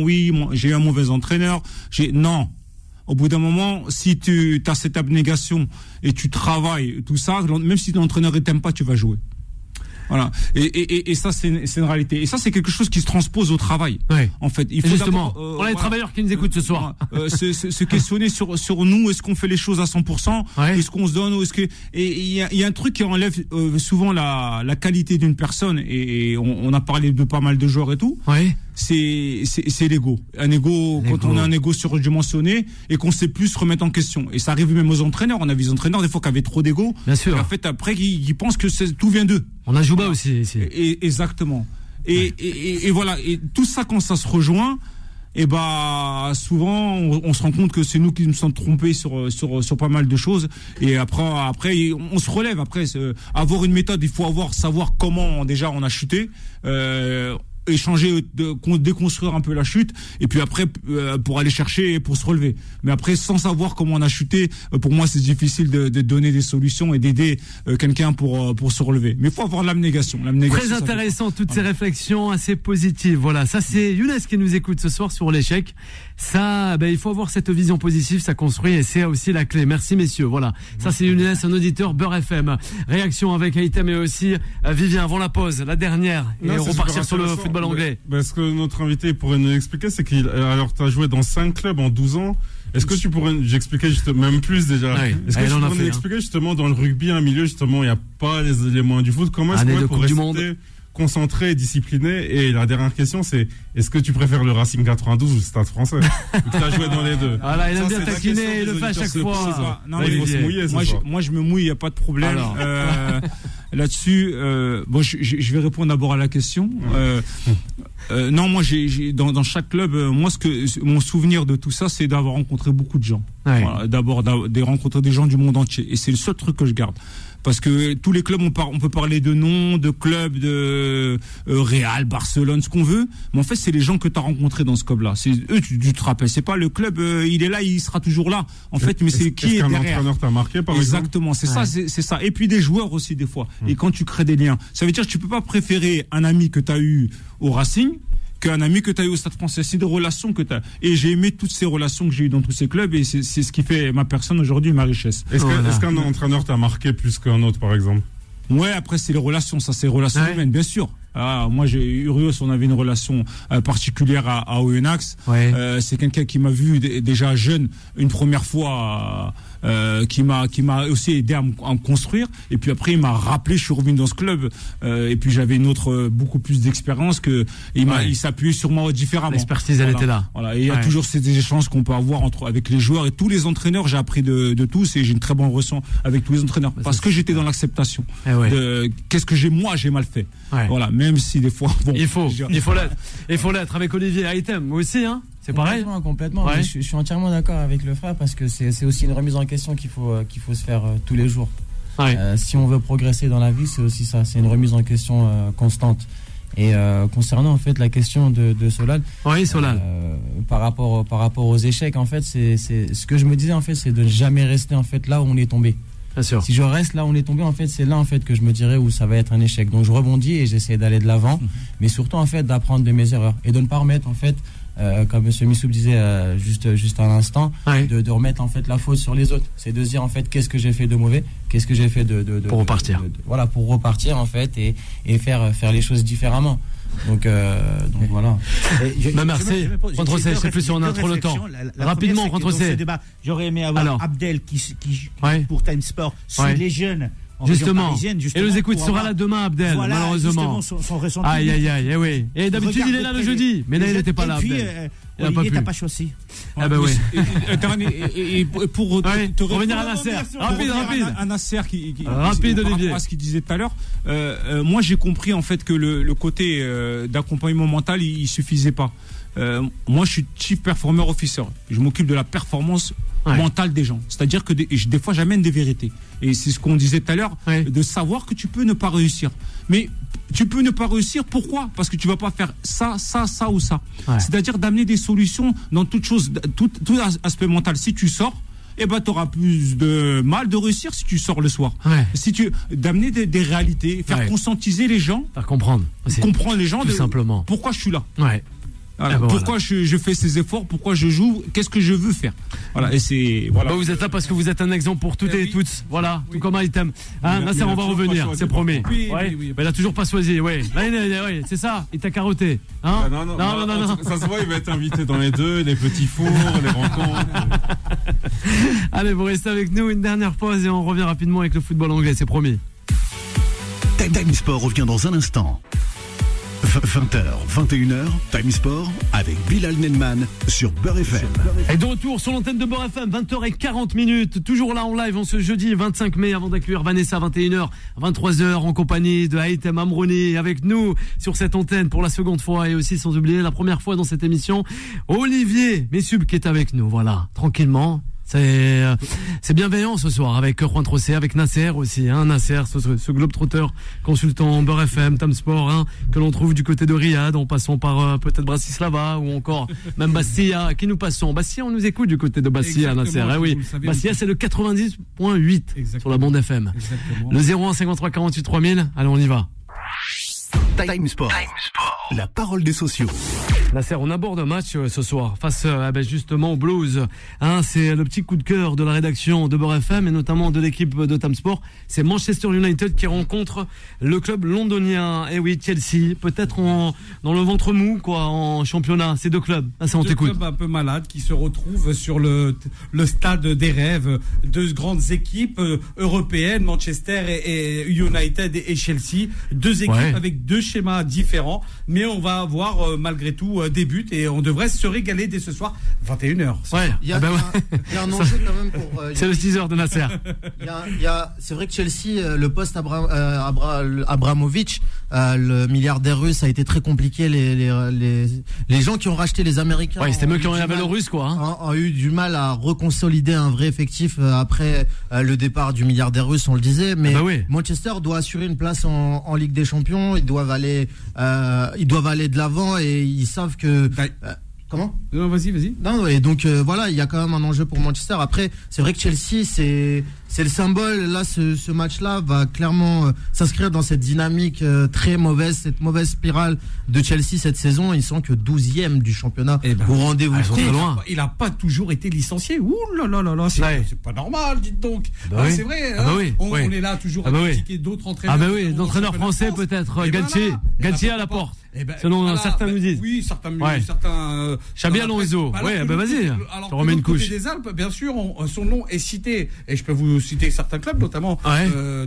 j'ai eu un mauvais entraîneur. Non. Au bout d'un moment, si tu as cette abnégation et tu travailles tout ça, même si l'entraîneur ne t'aime pas, tu vas jouer. Voilà. Et ça, c'est une réalité. Et ça, c'est quelque chose qui se transpose au travail. En fait, il faut justement, pour les travailleurs qui nous écoutent ce soir, se questionner sur nous. Est-ce qu'on fait les choses à 100%? Est-ce qu'on se donne? Et il y a un truc qui enlève souvent la qualité d'une personne. Et on a parlé de pas mal de joueurs et tout. C'est l'ego. Quand on a un ego surdimensionné et qu'on sait plus se remettre en question. Et ça arrive même aux entraîneurs. On a vu des entraîneurs des fois qui avaient trop d'ego. Bien sûr. Et en fait, après, ils pensent que tout vient d'eux. On a Jouba aussi ici. Exactement. Et voilà. Et tout ça, quand ça se rejoint, souvent, on se rend compte que c'est nous qui nous sommes trompés sur pas mal de choses. Et après, on se relève. Après, avoir une méthode, il faut savoir comment déjà on a chuté. Échanger, déconstruire un peu la chute, et puis après pour aller chercher, pour se relever. Mais après, sans savoir comment on a chuté, pour moi c'est difficile de donner des solutions et d'aider quelqu'un pour se relever. Mais il faut avoir de l'abnégation. Très intéressant, toutes ces réflexions assez positives. Voilà, ça c'est Younes qui nous écoute ce soir sur l'échec. Ça, il faut avoir cette vision positive, ça construit, et c'est aussi la clé. Merci messieurs. Voilà, ça c'est Younes, un auditeur Beurre FM. Réaction avec Haïtem et aussi Vivien avant la pause, la dernière, et repartir sur le football anglais. Ce que notre invité pourrait nous expliquer, c'est tu as joué dans 5 clubs en 12 ans. Est-ce que tu pourrais, j'expliquais même plus déjà. Est-ce que tu pourrais nous expliquer justement dans le rugby, un milieu justement, il n'y a pas les moyens du foot. Comment est-ce qu'on peut pour rester concentré et discipliné? Et la dernière question, c'est est-ce que tu préfères le Racing 92 ou le Stade Français? Tu as joué dans les deux. Voilà, il aime bien taquiner, il le fait à chaque fois. Il faut se mouiller. Moi, je me mouille, il n'y a pas de problème. Là-dessus, je vais répondre d'abord à la question. Non, moi, dans chaque club, mon souvenir de tout ça, c'est d'avoir rencontré beaucoup de gens. Voilà, d'abord, de rencontrer des gens du monde entier. Et c'est le seul truc que je garde. Parce que tous les clubs, on peut parler de noms, de clubs, de Real, Barcelone, ce qu'on veut. Mais en fait, c'est les gens que tu as rencontrés dans ce club-là. C'est eux, tu te rappelles. C'est pas le club, il est là, il sera toujours là. En fait, mais c'est qui est derrière. Est-ce qu'un entraîneur t'a marqué, par exemple? Exactement, c'est ça, c'est ça. Et puis des joueurs aussi, des fois. Et quand tu crées des liens, ça veut dire que tu peux pas préférer un ami que tu as eu au Racing qu'un ami que tu as eu au Stade Français. C'est des relations que tu as. Et j'ai aimé toutes ces relations que j'ai eues dans tous ces clubs, et c'est ce qui fait ma personne aujourd'hui, ma richesse. Est-ce qu'un entraîneur t'a marqué plus qu'un autre, par exemple? Ouais, après c'est les relations, ça c'est les relations humaines, bien sûr. Moi, Urios, on avait une relation particulière à Oyonnax. C'est quelqu'un qui m'a vu déjà jeune une première fois, qui m'a aussi aidé à me construire. Et puis après, il m'a rappelé, je suis revenu dans ce club. Et puis j'avais une autre beaucoup plus d'expérience il s'appuyait sur moi différemment. L'expertise, elle était là. Voilà. Et il y a toujours ces échanges qu'on peut avoir avec les joueurs et tous les entraîneurs. J'ai appris de tous, et j'ai une très bonne relation avec tous les entraîneurs parce que j'étais dans l'acceptation. Qu'est-ce que j'ai mal fait. Voilà. Même si des fois, il faut l'être avec Olivier Haïtem, moi aussi, hein. C'est pareil. Complètement. Je suis entièrement d'accord avec le frère, parce que c'est aussi une remise en question qu'il faut se faire tous les jours. Si on veut progresser dans la vie, c'est aussi ça. C'est une remise en question constante. Et concernant en fait la question de Solal, par rapport aux échecs, en fait, c'est ce que je me disais en fait, c'est de ne jamais rester en fait là où on est tombé. Bien sûr. Si je reste là où on est tombé, en fait, c'est là en fait que je me dirais où ça va être un échec. Donc je rebondis et j'essaie d'aller de l'avant, mais surtout en fait d'apprendre de mes erreurs et de ne pas remettre en fait, comme M. Missoub disait juste à l'instant, de remettre en fait la faute sur les autres. C'est de se dire en fait qu'est-ce que j'ai fait de mauvais, qu'est-ce que j'ai fait pour repartir. Pour repartir en fait et faire les choses différemment. Donc voilà. Merci. Contre C, je sais plus si on a trop le temps. Rapidement, contre C. J'aurais aimé avoir Abdel qui pour Time Sport suit les jeunes Justement. Et nous écoute, il sera là demain, Abdel, voilà, malheureusement. Son ressenti. Aïe, oui. Et d'habitude, il est là le jeudi. Mais là, il n'était pas là, Abdel. Olivier, t'as pas choisi. Ah bah oui. Et pour te revenir à Nasser. Rapide. À Nasser rapide, Olivier. À ce qu'il disait tout à l'heure. Moi, j'ai compris en fait que le côté d'accompagnement mental, il suffisait pas. Moi, je suis chief performer officer. Je m'occupe de la performance mentale des gens. C'est-à-dire que des fois, j'amène des vérités. Et c'est ce qu'on disait tout à l'heure, de savoir que tu peux ne pas réussir. Mais tu peux ne pas réussir, pourquoi ? Parce que tu vas pas faire ça ou ça. C'est-à-dire d'amener des solutions dans toute chose, tout aspect mental. Si tu sors, tu auras plus de mal de réussir si tu sors le soir. D'amener des réalités, faire conscientiser les gens. Faire comprendre les gens tout simplement. Pourquoi je suis là. Pourquoi je fais ces efforts, pourquoi je joue, qu'est-ce que je veux faire. Voilà, et c'est vous êtes là parce que vous êtes un exemple pour toutes et toutes. Voilà, tout comme Item. Nasser, on va revenir, c'est promis. Oui. Mais il a toujours pas choisi. C'est ça. Il t'a carotté. Hein non. Ça se voit, il va être invité dans les deux, les petits fours, les rencontres. Allez, vous restez avec nous, une dernière pause et on revient rapidement avec le football anglais, c'est promis. Time Sport revient dans un instant. 20h, 21h, Time Sport avec Bilal Nenman sur Beurre FM. Et de retour sur l'antenne de Beurre FM, 20h40, toujours là en live en ce jeudi 25 mai avant d'accueillir Vanessa 21h, 23h en compagnie de Haïtem Amrouni avec nous sur cette antenne pour la seconde fois et aussi sans oublier la première fois dans cette émission, Olivier Messub qui est avec nous, voilà, tranquillement. C'est bienveillant ce soir avec Juan Trocé, avec Nasser aussi, Nasser, ce globe-trotteur, consultant Beurre FM, Time Sport, que l'on trouve du côté de Riyad, en passant par peut-être Bratislava ou encore même Bastia. Qui nous passons? Bastia, on nous écoute du côté de Bastia, Nasser. Oui, Bastia, c'est le 90.8 sur la bande FM. Exactement. Le 01 53 48 3000. Allez, on y va. Time Sport. La parole des sociaux. Nasser, on aborde un match ce soir face justement aux Blues. C'est le petit coup de cœur de la rédaction de Beurre FM et notamment de l'équipe de Time Sport. C'est Manchester United qui rencontre le club londonien. Et oui, Chelsea, peut-être dans le ventre mou en championnat. Ces deux clubs. On t'écoute. Deux clubs un peu malades qui se retrouvent sur le stade des rêves. Deux grandes équipes européennes, Manchester et United et Chelsea. Deux équipes avec deux schémas différents, mais on va avoir malgré tout des buts et on devrait se régaler dès ce soir 21h. Il y a un enjeu quand même pour c'est le teaser de Nasser. C'est vrai que Chelsea, le poste Abramovich, le milliardaire russe, a été très compliqué. Les gens qui ont racheté les Américains, c'était mieux qu'on avait le russe ont eu du mal à reconsolider un vrai effectif après le départ du milliardaire russe, on le disait. Mais Manchester doit assurer une place en Ligue des Champions. Ils doivent aller de l'avant et ils savent que comment non, vas-y. Non, et donc voilà, il y a quand même un enjeu pour Manchester. Après, c'est vrai que Chelsea, c'est le symbole. Là, ce match-là va clairement s'inscrire dans cette dynamique très mauvaise, cette mauvaise spirale de Chelsea cette saison. Ils sont que 12e du championnat. Vous rendez-vous compte. Il n'a pas toujours été licencié. Ouh là là, c'est pas normal, dites donc. C'est vrai. On est là toujours à critiquer d'autres entraîneurs. D'entraîneurs français peut-être. Galtier à la porte. Selon certains nous disent. Oui, certains. Xabi Alonso. Vas-y. Tu remets une couche. Des Alpes, bien sûr, son nom est cité. Et je peux vous citer certains clubs, notamment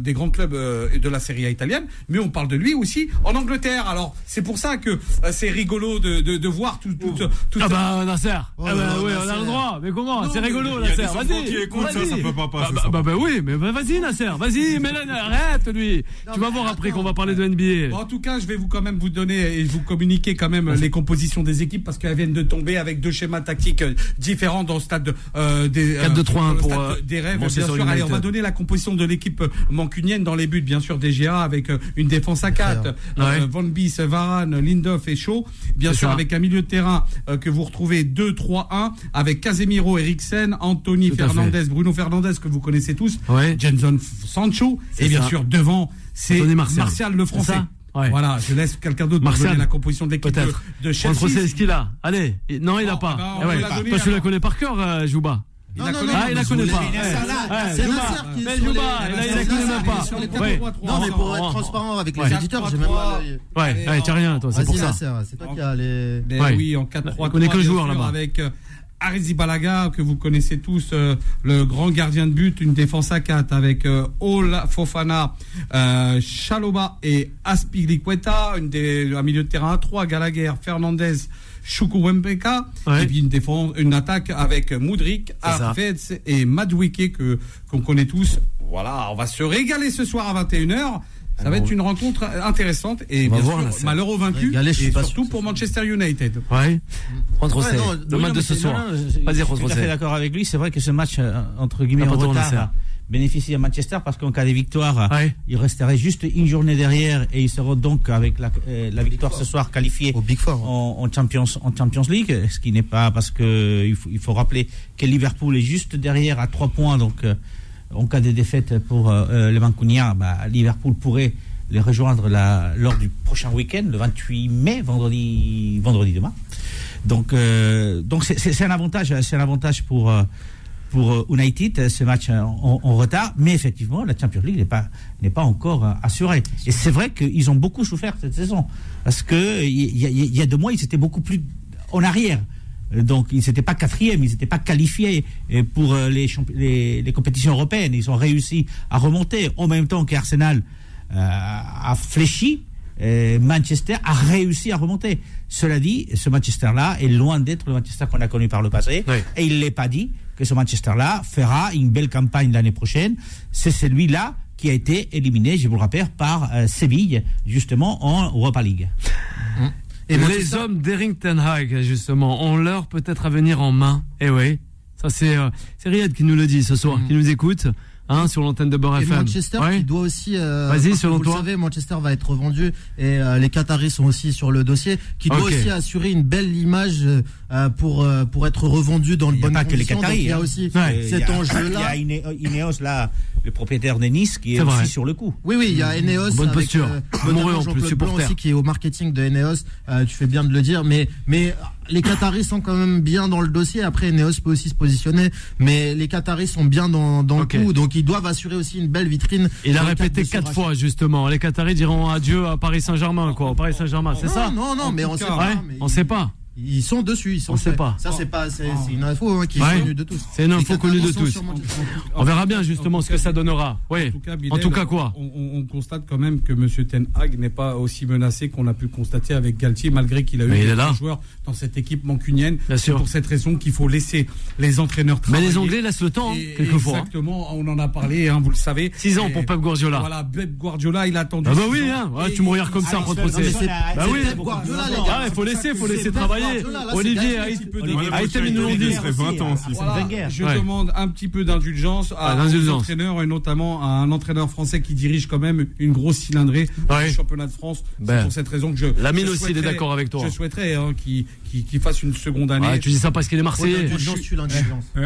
des grands clubs de la Serie A italienne. Mais on parle de lui aussi en Angleterre. Alors, c'est pour ça que c'est rigolo de voir tout ça. Nasser. On a le droit. Mais comment? C'est rigolo, Nasser. Vas-y. Ça peut pas passer. Oui, mais vas-y, Nasser. Vas-y, mais arrête, lui. Tu vas voir après qu'on va parler de NBA. En tout cas, je vais vous donner et vous communiquer quand même les compositions des équipes parce qu'elles viennent de tomber avec deux schémas tactiques différents dans le stade des 4-2-3-1 pour des rêves. Bien sûr. Allez, on va donner la composition de l'équipe mancunienne dans les buts, bien sûr, DGA avec une défense à 4, Van Bies, Varane, Lindelof et Shaw. Bien sûr, avec un milieu de terrain que vous retrouvez 2-3-1 avec Casemiro, Eriksen, Anthony Fernandez, Bruno Fernandez que vous connaissez tous, Jadon Sancho et bien sûr devant c'est Martial le français. Voilà, je laisse quelqu'un d'autre pour donner la composition de l'équipe de Chelsea. Est-ce qu'il a? Allez, non, il n'a pas. Toi, tu la connais par cœur, Jouba. Il la connaît pas. C'est Nasser qui est sur il la connaît même pas. Non, mais pour être transparent avec les éditeurs, j'ai même pas. T'as rien, toi, c'est pour ça. C'est toi qui as les. Oui, en 4-3-3. On connaît que le joueur là-bas. Avec Arrizabalaga, que vous connaissez tous, le grand gardien de but, une défense à 4 avec Ola Fofana, Chaloba et Azpilicueta, un milieu de terrain à 3, Gallagher, Fernandez, Chukwuemeka, et puis une attaque avec Mudryk, Arvez et Madueke qu'on connaît tous. Voilà, on va se régaler ce soir à 21h. Ça va être une rencontre intéressante et bien sûr, malheureux vaincu, et surtout pour Manchester United. Ouais. Le match de ce soir. Vas-y, je suis tout à fait d'accord avec lui. C'est vrai que ce match, entre guillemets, en retard, bénéficie à Manchester parce qu'en cas de victoire, il resterait juste une journée derrière et ils seront donc, avec la victoire ce soir, qualifiés au Big Four en Champions League. Ce qui n'est pas parce que il faut rappeler que Liverpool est juste derrière à 3 points. Donc, en cas de défaite pour les Mancuniens, Liverpool pourrait les rejoindre lors du prochain week-end, le 28 mai, vendredi demain. Donc c'est un avantage pour United, ce match en retard, mais effectivement la Champions League n'est pas encore assurée. Et c'est vrai qu'ils ont beaucoup souffert cette saison parce que il y a 2 mois ils étaient beaucoup plus en arrière. Donc ils n'étaient pas 4e, ils n'étaient pas qualifiés pour les compétitions européennes. Ils ont réussi à remonter en même temps qu'Arsenal a fléchi. Manchester a réussi à remonter. Cela dit, ce Manchester-là est loin d'être le Manchester qu'on a connu par le passé. Et il ne l'est pas dit que ce Manchester-là fera une belle campagne l'année prochaine. C'est celui-là qui a été éliminé, je vous le rappelle, par Séville, justement en Europa League. Et les hommes d'Erik ten Hag, justement, ont leur peut-être à venir en main. Eh oui, ça c'est Riyad qui nous le dit ce soir, qui nous écoute. Sur l'antenne de Beurre FM. Et Manchester qui doit aussi, vas-y, selon toi. Vous le savez, Manchester va être revendu et les Qataris sont aussi sur le dossier, qui doit aussi assurer une belle image pour être revendu dans le bon condition. Il n'y a pas que les Qataris. Il y a aussi cet enjeu-là. Il y a Ineos là, le propriétaire de Nice, qui est aussi sur le coup. Oui, il y a Ineos bonne avec posture. Jean-Claude Blanc aussi qui est au marketing de Ineos. Tu fais bien de le dire, mais les Qataris sont quand même bien dans le dossier. Après, Ineos peut aussi se positionner, mais les Qataris sont bien dans le coup, donc ils doivent assurer aussi une belle vitrine. Il a répété 4 fois justement. Les Qataris diront adieu à Paris Saint-Germain, quoi. Au Paris Saint-Germain, c'est ça? Non, mais on sait pas. On sait pas. Ils sont dessus, on sait pas. Ça c'est une info qui est connue de tous. C'est une info connue de tous. On verra bien justement ce que ça donnera. Oui. En tout cas quoi. On constate quand même que M. Ten Hag n'est pas aussi menacé qu'on a pu le constater avec Galtier, malgré qu'il a eu des joueurs dans cette équipe mancunienne. C'est pour cette raison qu'il faut laisser les entraîneurs travailler. Mais les Anglais laissent le temps, quelquefois. Exactement, on en a parlé, vous le savez. 6 ans pour Pep Guardiola. Voilà, Pep Guardiola, il a attendu. Ah bah oui, tu me regardes comme ça après le procès. Bah oui. Il faut laisser travailler. Olivier a été mis nous dit. Je demande un petit peu d'indulgence à un entraîneur et notamment à un entraîneur français qui dirige quand même une grosse cylindrée du championnat de France. C'est pour cette raison que Lamine aussi est d'accord avec toi. Je souhaiterais qu'il fasse une seconde année. Tu dis ça parce qu'il est Marseillais.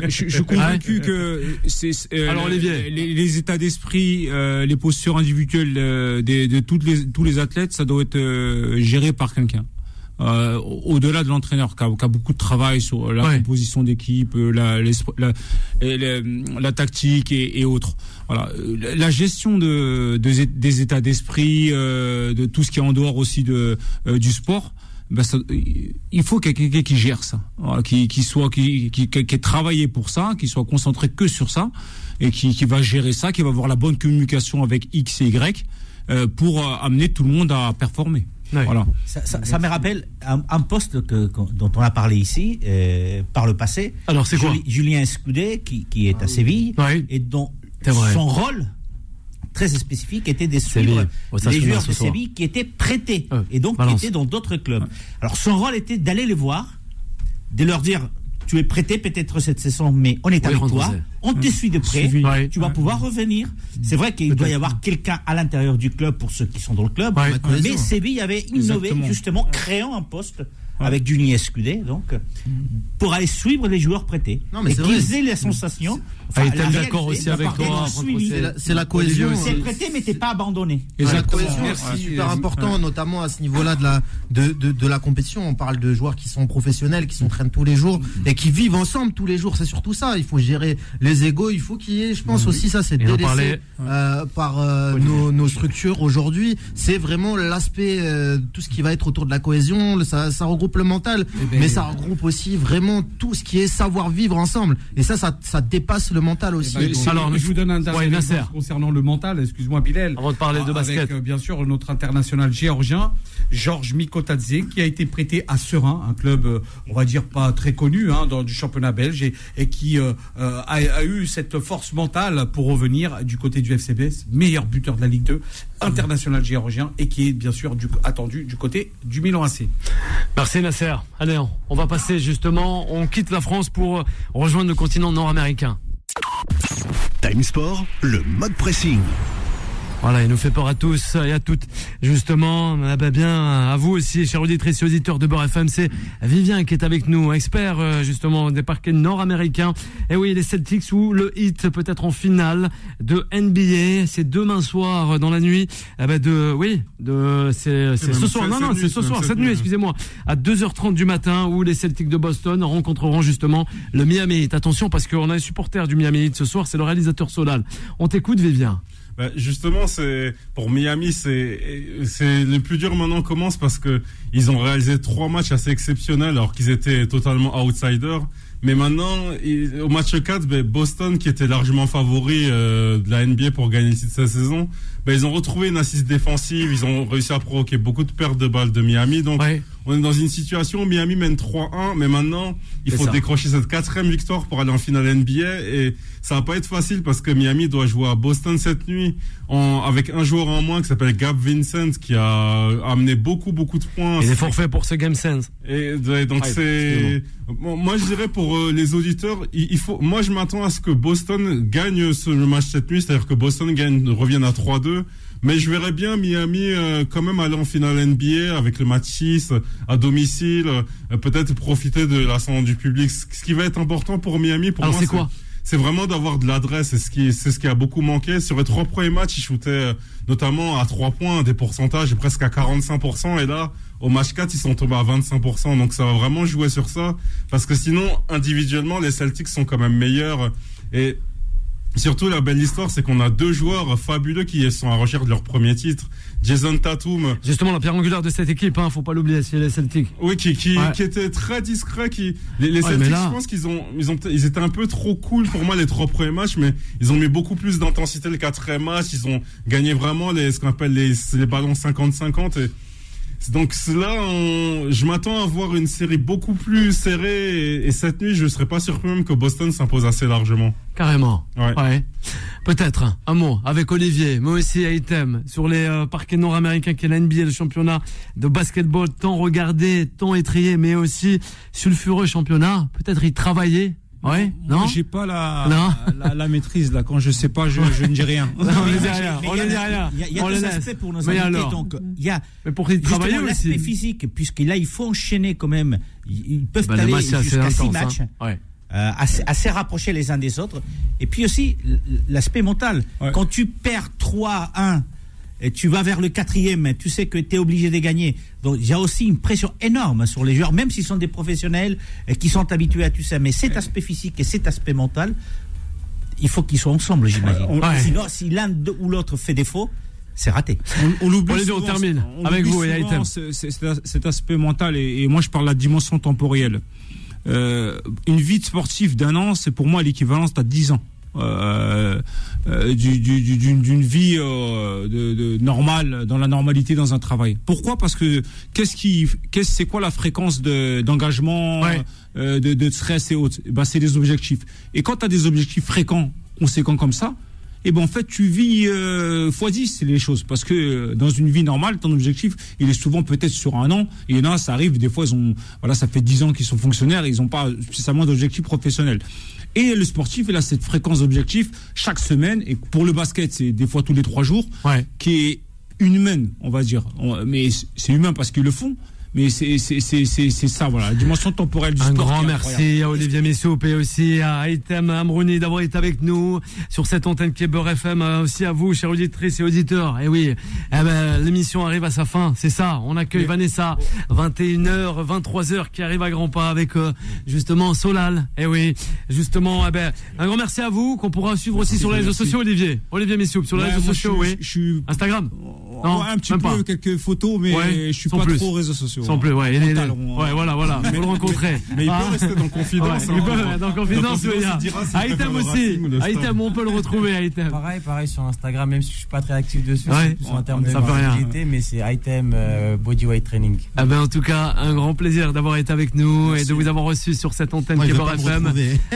Je suis convaincu que alors Olivier, les états d'esprit, les postures individuelles de tous les athlètes, ça doit être géré par quelqu'un. Au-delà de l'entraîneur qui a beaucoup de travail sur la composition d'équipe, la tactique et autres. Voilà, la gestion des états d'esprit, de tout ce qui est en dehors aussi du sport. Il faut qu'il y ait quelqu'un qui gère ça, voilà, qui ait travaillé pour ça, qui soit concentré que sur ça et qui va gérer ça, qui va avoir la bonne communication avec X et Y pour amener tout le monde à performer. Oui. Voilà. Ça me rappelle un poste dont on a parlé ici par le passé. Alors c'est quoi? Julien Escudé qui est à Séville et dont son rôle très spécifique était de suivre les joueurs de Séville qui étaient prêtés et donc qui étaient dans d'autres clubs. Alors son rôle était d'aller les voir, de leur dire: tu es prêté peut-être cette saison, mais on est avec toi, on te suit de près, tu vas pouvoir revenir. C'est vrai qu'il doit y avoir quelqu'un à l'intérieur du club pour ceux qui sont dans le club, mais Séville avait innové justement, créant un poste avec Julien Escudé, donc pour aller suivre les joueurs prêtés et qu'ils aient la sensation. Il est d'accord aussi avec toi. C'est la cohésion. C'est prêté, mais t'es pas abandonné. La cohésion, c'est super important, notamment à ce niveau-là de la compétition. On parle de joueurs qui sont professionnels, qui s'entraînent tous les jours et qui vivent ensemble tous les jours. C'est surtout ça. Il faut gérer les égos. Il faut qu'il y ait, je pense aussi, ça c'est délaissé par nos structures aujourd'hui. C'est vraiment l'aspect, tout ce qui va être autour de la cohésion. Ça regroupe regroupe le mental, mais ça regroupe aussi vraiment tout ce qui est savoir-vivre ensemble. Et ça dépasse le mental aussi. Alors, je vous donne un dernier exemple concernant le mental. Excuse-moi, Bilal. Avant de parler de basket. Avec, bien sûr, notre international géorgien, Georges Mikotadze, qui a été prêté à Seraing, un club, on va dire, pas très connu du championnat belge, et qui a eu cette force mentale pour revenir du côté du FCBS, meilleur buteur de la Ligue 2, international géorgien, et qui est bien sûr attendu du côté du Milan AC. Merci Nasser. Allez, on va passer justement, on quitte la France pour rejoindre le continent nord-américain. Time Sport, le mode pressing. Voilà, il nous fait peur à tous et à toutes. Justement, bien à vous aussi, chers auditrices et auditeurs de Beurre FM, c'est Vivien qui est avec nous, expert justement des parquets nord-américains. Et oui, les Celtics ou le Heat peut-être en finale de NBA. C'est demain soir dans la nuit. C'est ce soir. Non, c'est ce soir, cette nuit, excusez-moi, à 2h30 du matin, où les Celtics de Boston rencontreront justement le Miami Heat. Attention, parce qu'on a un supporter du Miami Heat ce soir, c'est le réalisateur Solal. On t'écoute, Vivien. Justement, pour Miami, c'est le plus dur maintenant commence parce que ils ont réalisé 3 matchs assez exceptionnels alors qu'ils étaient totalement outsiders. Mais maintenant, au match 4, Boston, qui était largement favori de la NBA pour gagner le titre de cette saison, ils ont retrouvé une assise défensive, ils ont réussi à provoquer beaucoup de pertes de balles de Miami. Donc, on est dans une situation où Miami mène 3-1, mais maintenant, il faut décrocher cette 4e victoire pour aller en finale NBA. Et ça va pas être facile parce que Miami doit jouer à Boston cette nuit avec un joueur en moins qui s'appelle Gabe Vincent, qui a amené beaucoup de points. Il est forfait pour ce Game Sense. Et donc moi je dirais pour les auditeurs, moi je m'attends à ce que Boston gagne le match cette nuit, c'est-à-dire que Boston revienne à 3-2. Mais je verrais bien Miami quand même aller en finale NBA avec le match 6 à domicile, peut-être profiter de l'ascendant du public. Ce qui va être important pour Miami, pour moi, c'est quoi? C'est vraiment d'avoir de l'adresse, c'est ce qui a beaucoup manqué. Sur les 3 premiers matchs, ils shootaient notamment à 3 points, des pourcentages presque à 45%, et là, au match 4, ils sont tombés à 25%, donc ça va vraiment jouer sur ça, parce que sinon, individuellement, les Celtics sont quand même meilleurs, et surtout, la belle histoire, c'est qu'on a 2 joueurs fabuleux qui sont à la recherche de leur premier titre. Jason Tatum. Justement, la pierre angulaire de cette équipe, faut pas l'oublier, c'est les Celtics. Oui, qui était très discret. Les Celtics, je pense ils étaient un peu trop cool pour moi les 3 premiers matchs, mais ils ont mis beaucoup plus d'intensité le 4e match. Ils ont gagné vraiment ce qu'on appelle les ballons 50-50 et donc là, je m'attends à voir une série beaucoup plus serrée et cette nuit, je ne serais pas surpris même que Boston s'impose assez largement. Carrément. Ouais. Peut-être un mot avec Olivier, mais aussi Aitem sur les parquets nord-américains qui est la NBA, le championnat de basketball tant regardé, tant étrié, mais aussi sulfureux championnat. Peut-être y travailler. Ouais, non. Moi, j'ai pas la maîtrise là. Quand je sais pas, je ne dis rien. On ne dit rien. Il y a des aspects pour nos invités. Donc, il y a pour y travailler aussi l'aspect physique, puisque là, il faut enchaîner quand même. Ils peuvent aller jusqu'à 6 matchs. Assez rapprochés les uns des autres. Et puis aussi l'aspect mental. Ouais. Quand tu perds 3-1 et tu vas vers le 4e, tu sais que tu es obligé de gagner. Donc il y a aussi une pression énorme sur les joueurs, même s'ils sont des professionnels et qui sont habitués à tout ça. Mais cet aspect physique et cet aspect mental, il faut qu'ils soient ensemble, j'imagine. Sinon, si l'un ou l'autre fait défaut, c'est raté. On l'oublie souvent, on termine avec vous et Aitem. Cet aspect mental, et moi je parle de la dimension temporelle. Une vie sportive d'1 an, c'est pour moi l'équivalence d'à 10 ans. D'une vie normale, dans la normalité, dans un travail. Pourquoi ? Parce que c'est quoi la fréquence d'engagement, de stress et autres ? C'est des objectifs. Et quand tu as des objectifs fréquents, conséquents comme ça, en fait tu vis x10 les choses, parce que dans une vie normale ton objectif il est souvent peut-être sur 1 an, et il y en a, ça arrive des fois, ça fait 10 ans qu'ils sont fonctionnaires et ils n'ont pas spécialement d'objectif professionnel. Et le sportif, il a cette fréquence d'objectifs chaque semaine, et pour le basket, c'est des fois tous les 3 jours, qui est humaine, on va dire. Mais c'est humain parce qu'ils le font. Mais c'est ça, voilà, la dimension temporelle du sport. Un grand merci à Olivier Messoup et aussi à Aitem Amrouni d'avoir été avec nous sur cette antenne qui est Beurre FM. Aussi à vous, chers auditrices et auditeurs. Et oui, l'émission arrive à sa fin, c'est ça. On accueille Vanessa, 21h, 23h, qui arrive à grands pas avec justement Solal. Et oui, justement, un grand merci à vous, qu'on pourra suivre aussi sur les réseaux sociaux, Olivier Messoup, sur les réseaux sociaux, Instagram. un petit peu, quelques photos, mais je suis pas trop aux réseaux sociaux. Sans plus, voilà. Faut le rencontrer. Mais il peut rester dans Confidence. Il peut dans Confidence, Aitem aussi. Aitem, on peut le retrouver, Aitem. Pareil sur Instagram, même si je suis pas très actif dessus, en termes de visibilité, mais c'est Aitem Bodyweight Training. En tout cas, un grand plaisir d'avoir été avec nous et de vous avoir reçu sur cette antenne qui est Beurre FM.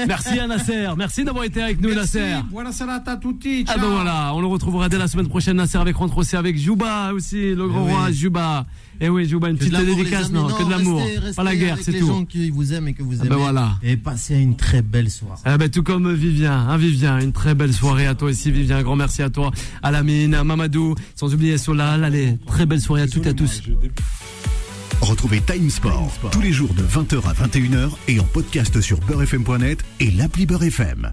Merci à Nasser. Merci d'avoir été avec nous, Nasser. Buonasera a tutti. Ah voilà, on le retrouvera dès la semaine prochaine, Nasser, avec Rentre aussi, avec Jouba aussi, le grand roi Jouba. Et oui, Jouba, une petite dédicace, non, que de l'amour, pas la guerre, c'est tout. Les gens qui vous aiment et que vous aimez. Voilà. Et passez une très belle soirée. Tout comme Vivien, une très belle soirée à toi aussi, Vivien. Un grand merci à toi, à Lamine, à Mamadou, sans oublier Solal. Allez, très belle soirée à toutes et à tous. Retrouvez Time Sport tous les jours de 20h à 21h et en podcast sur beurrefm.net et l'appli Beurre FM.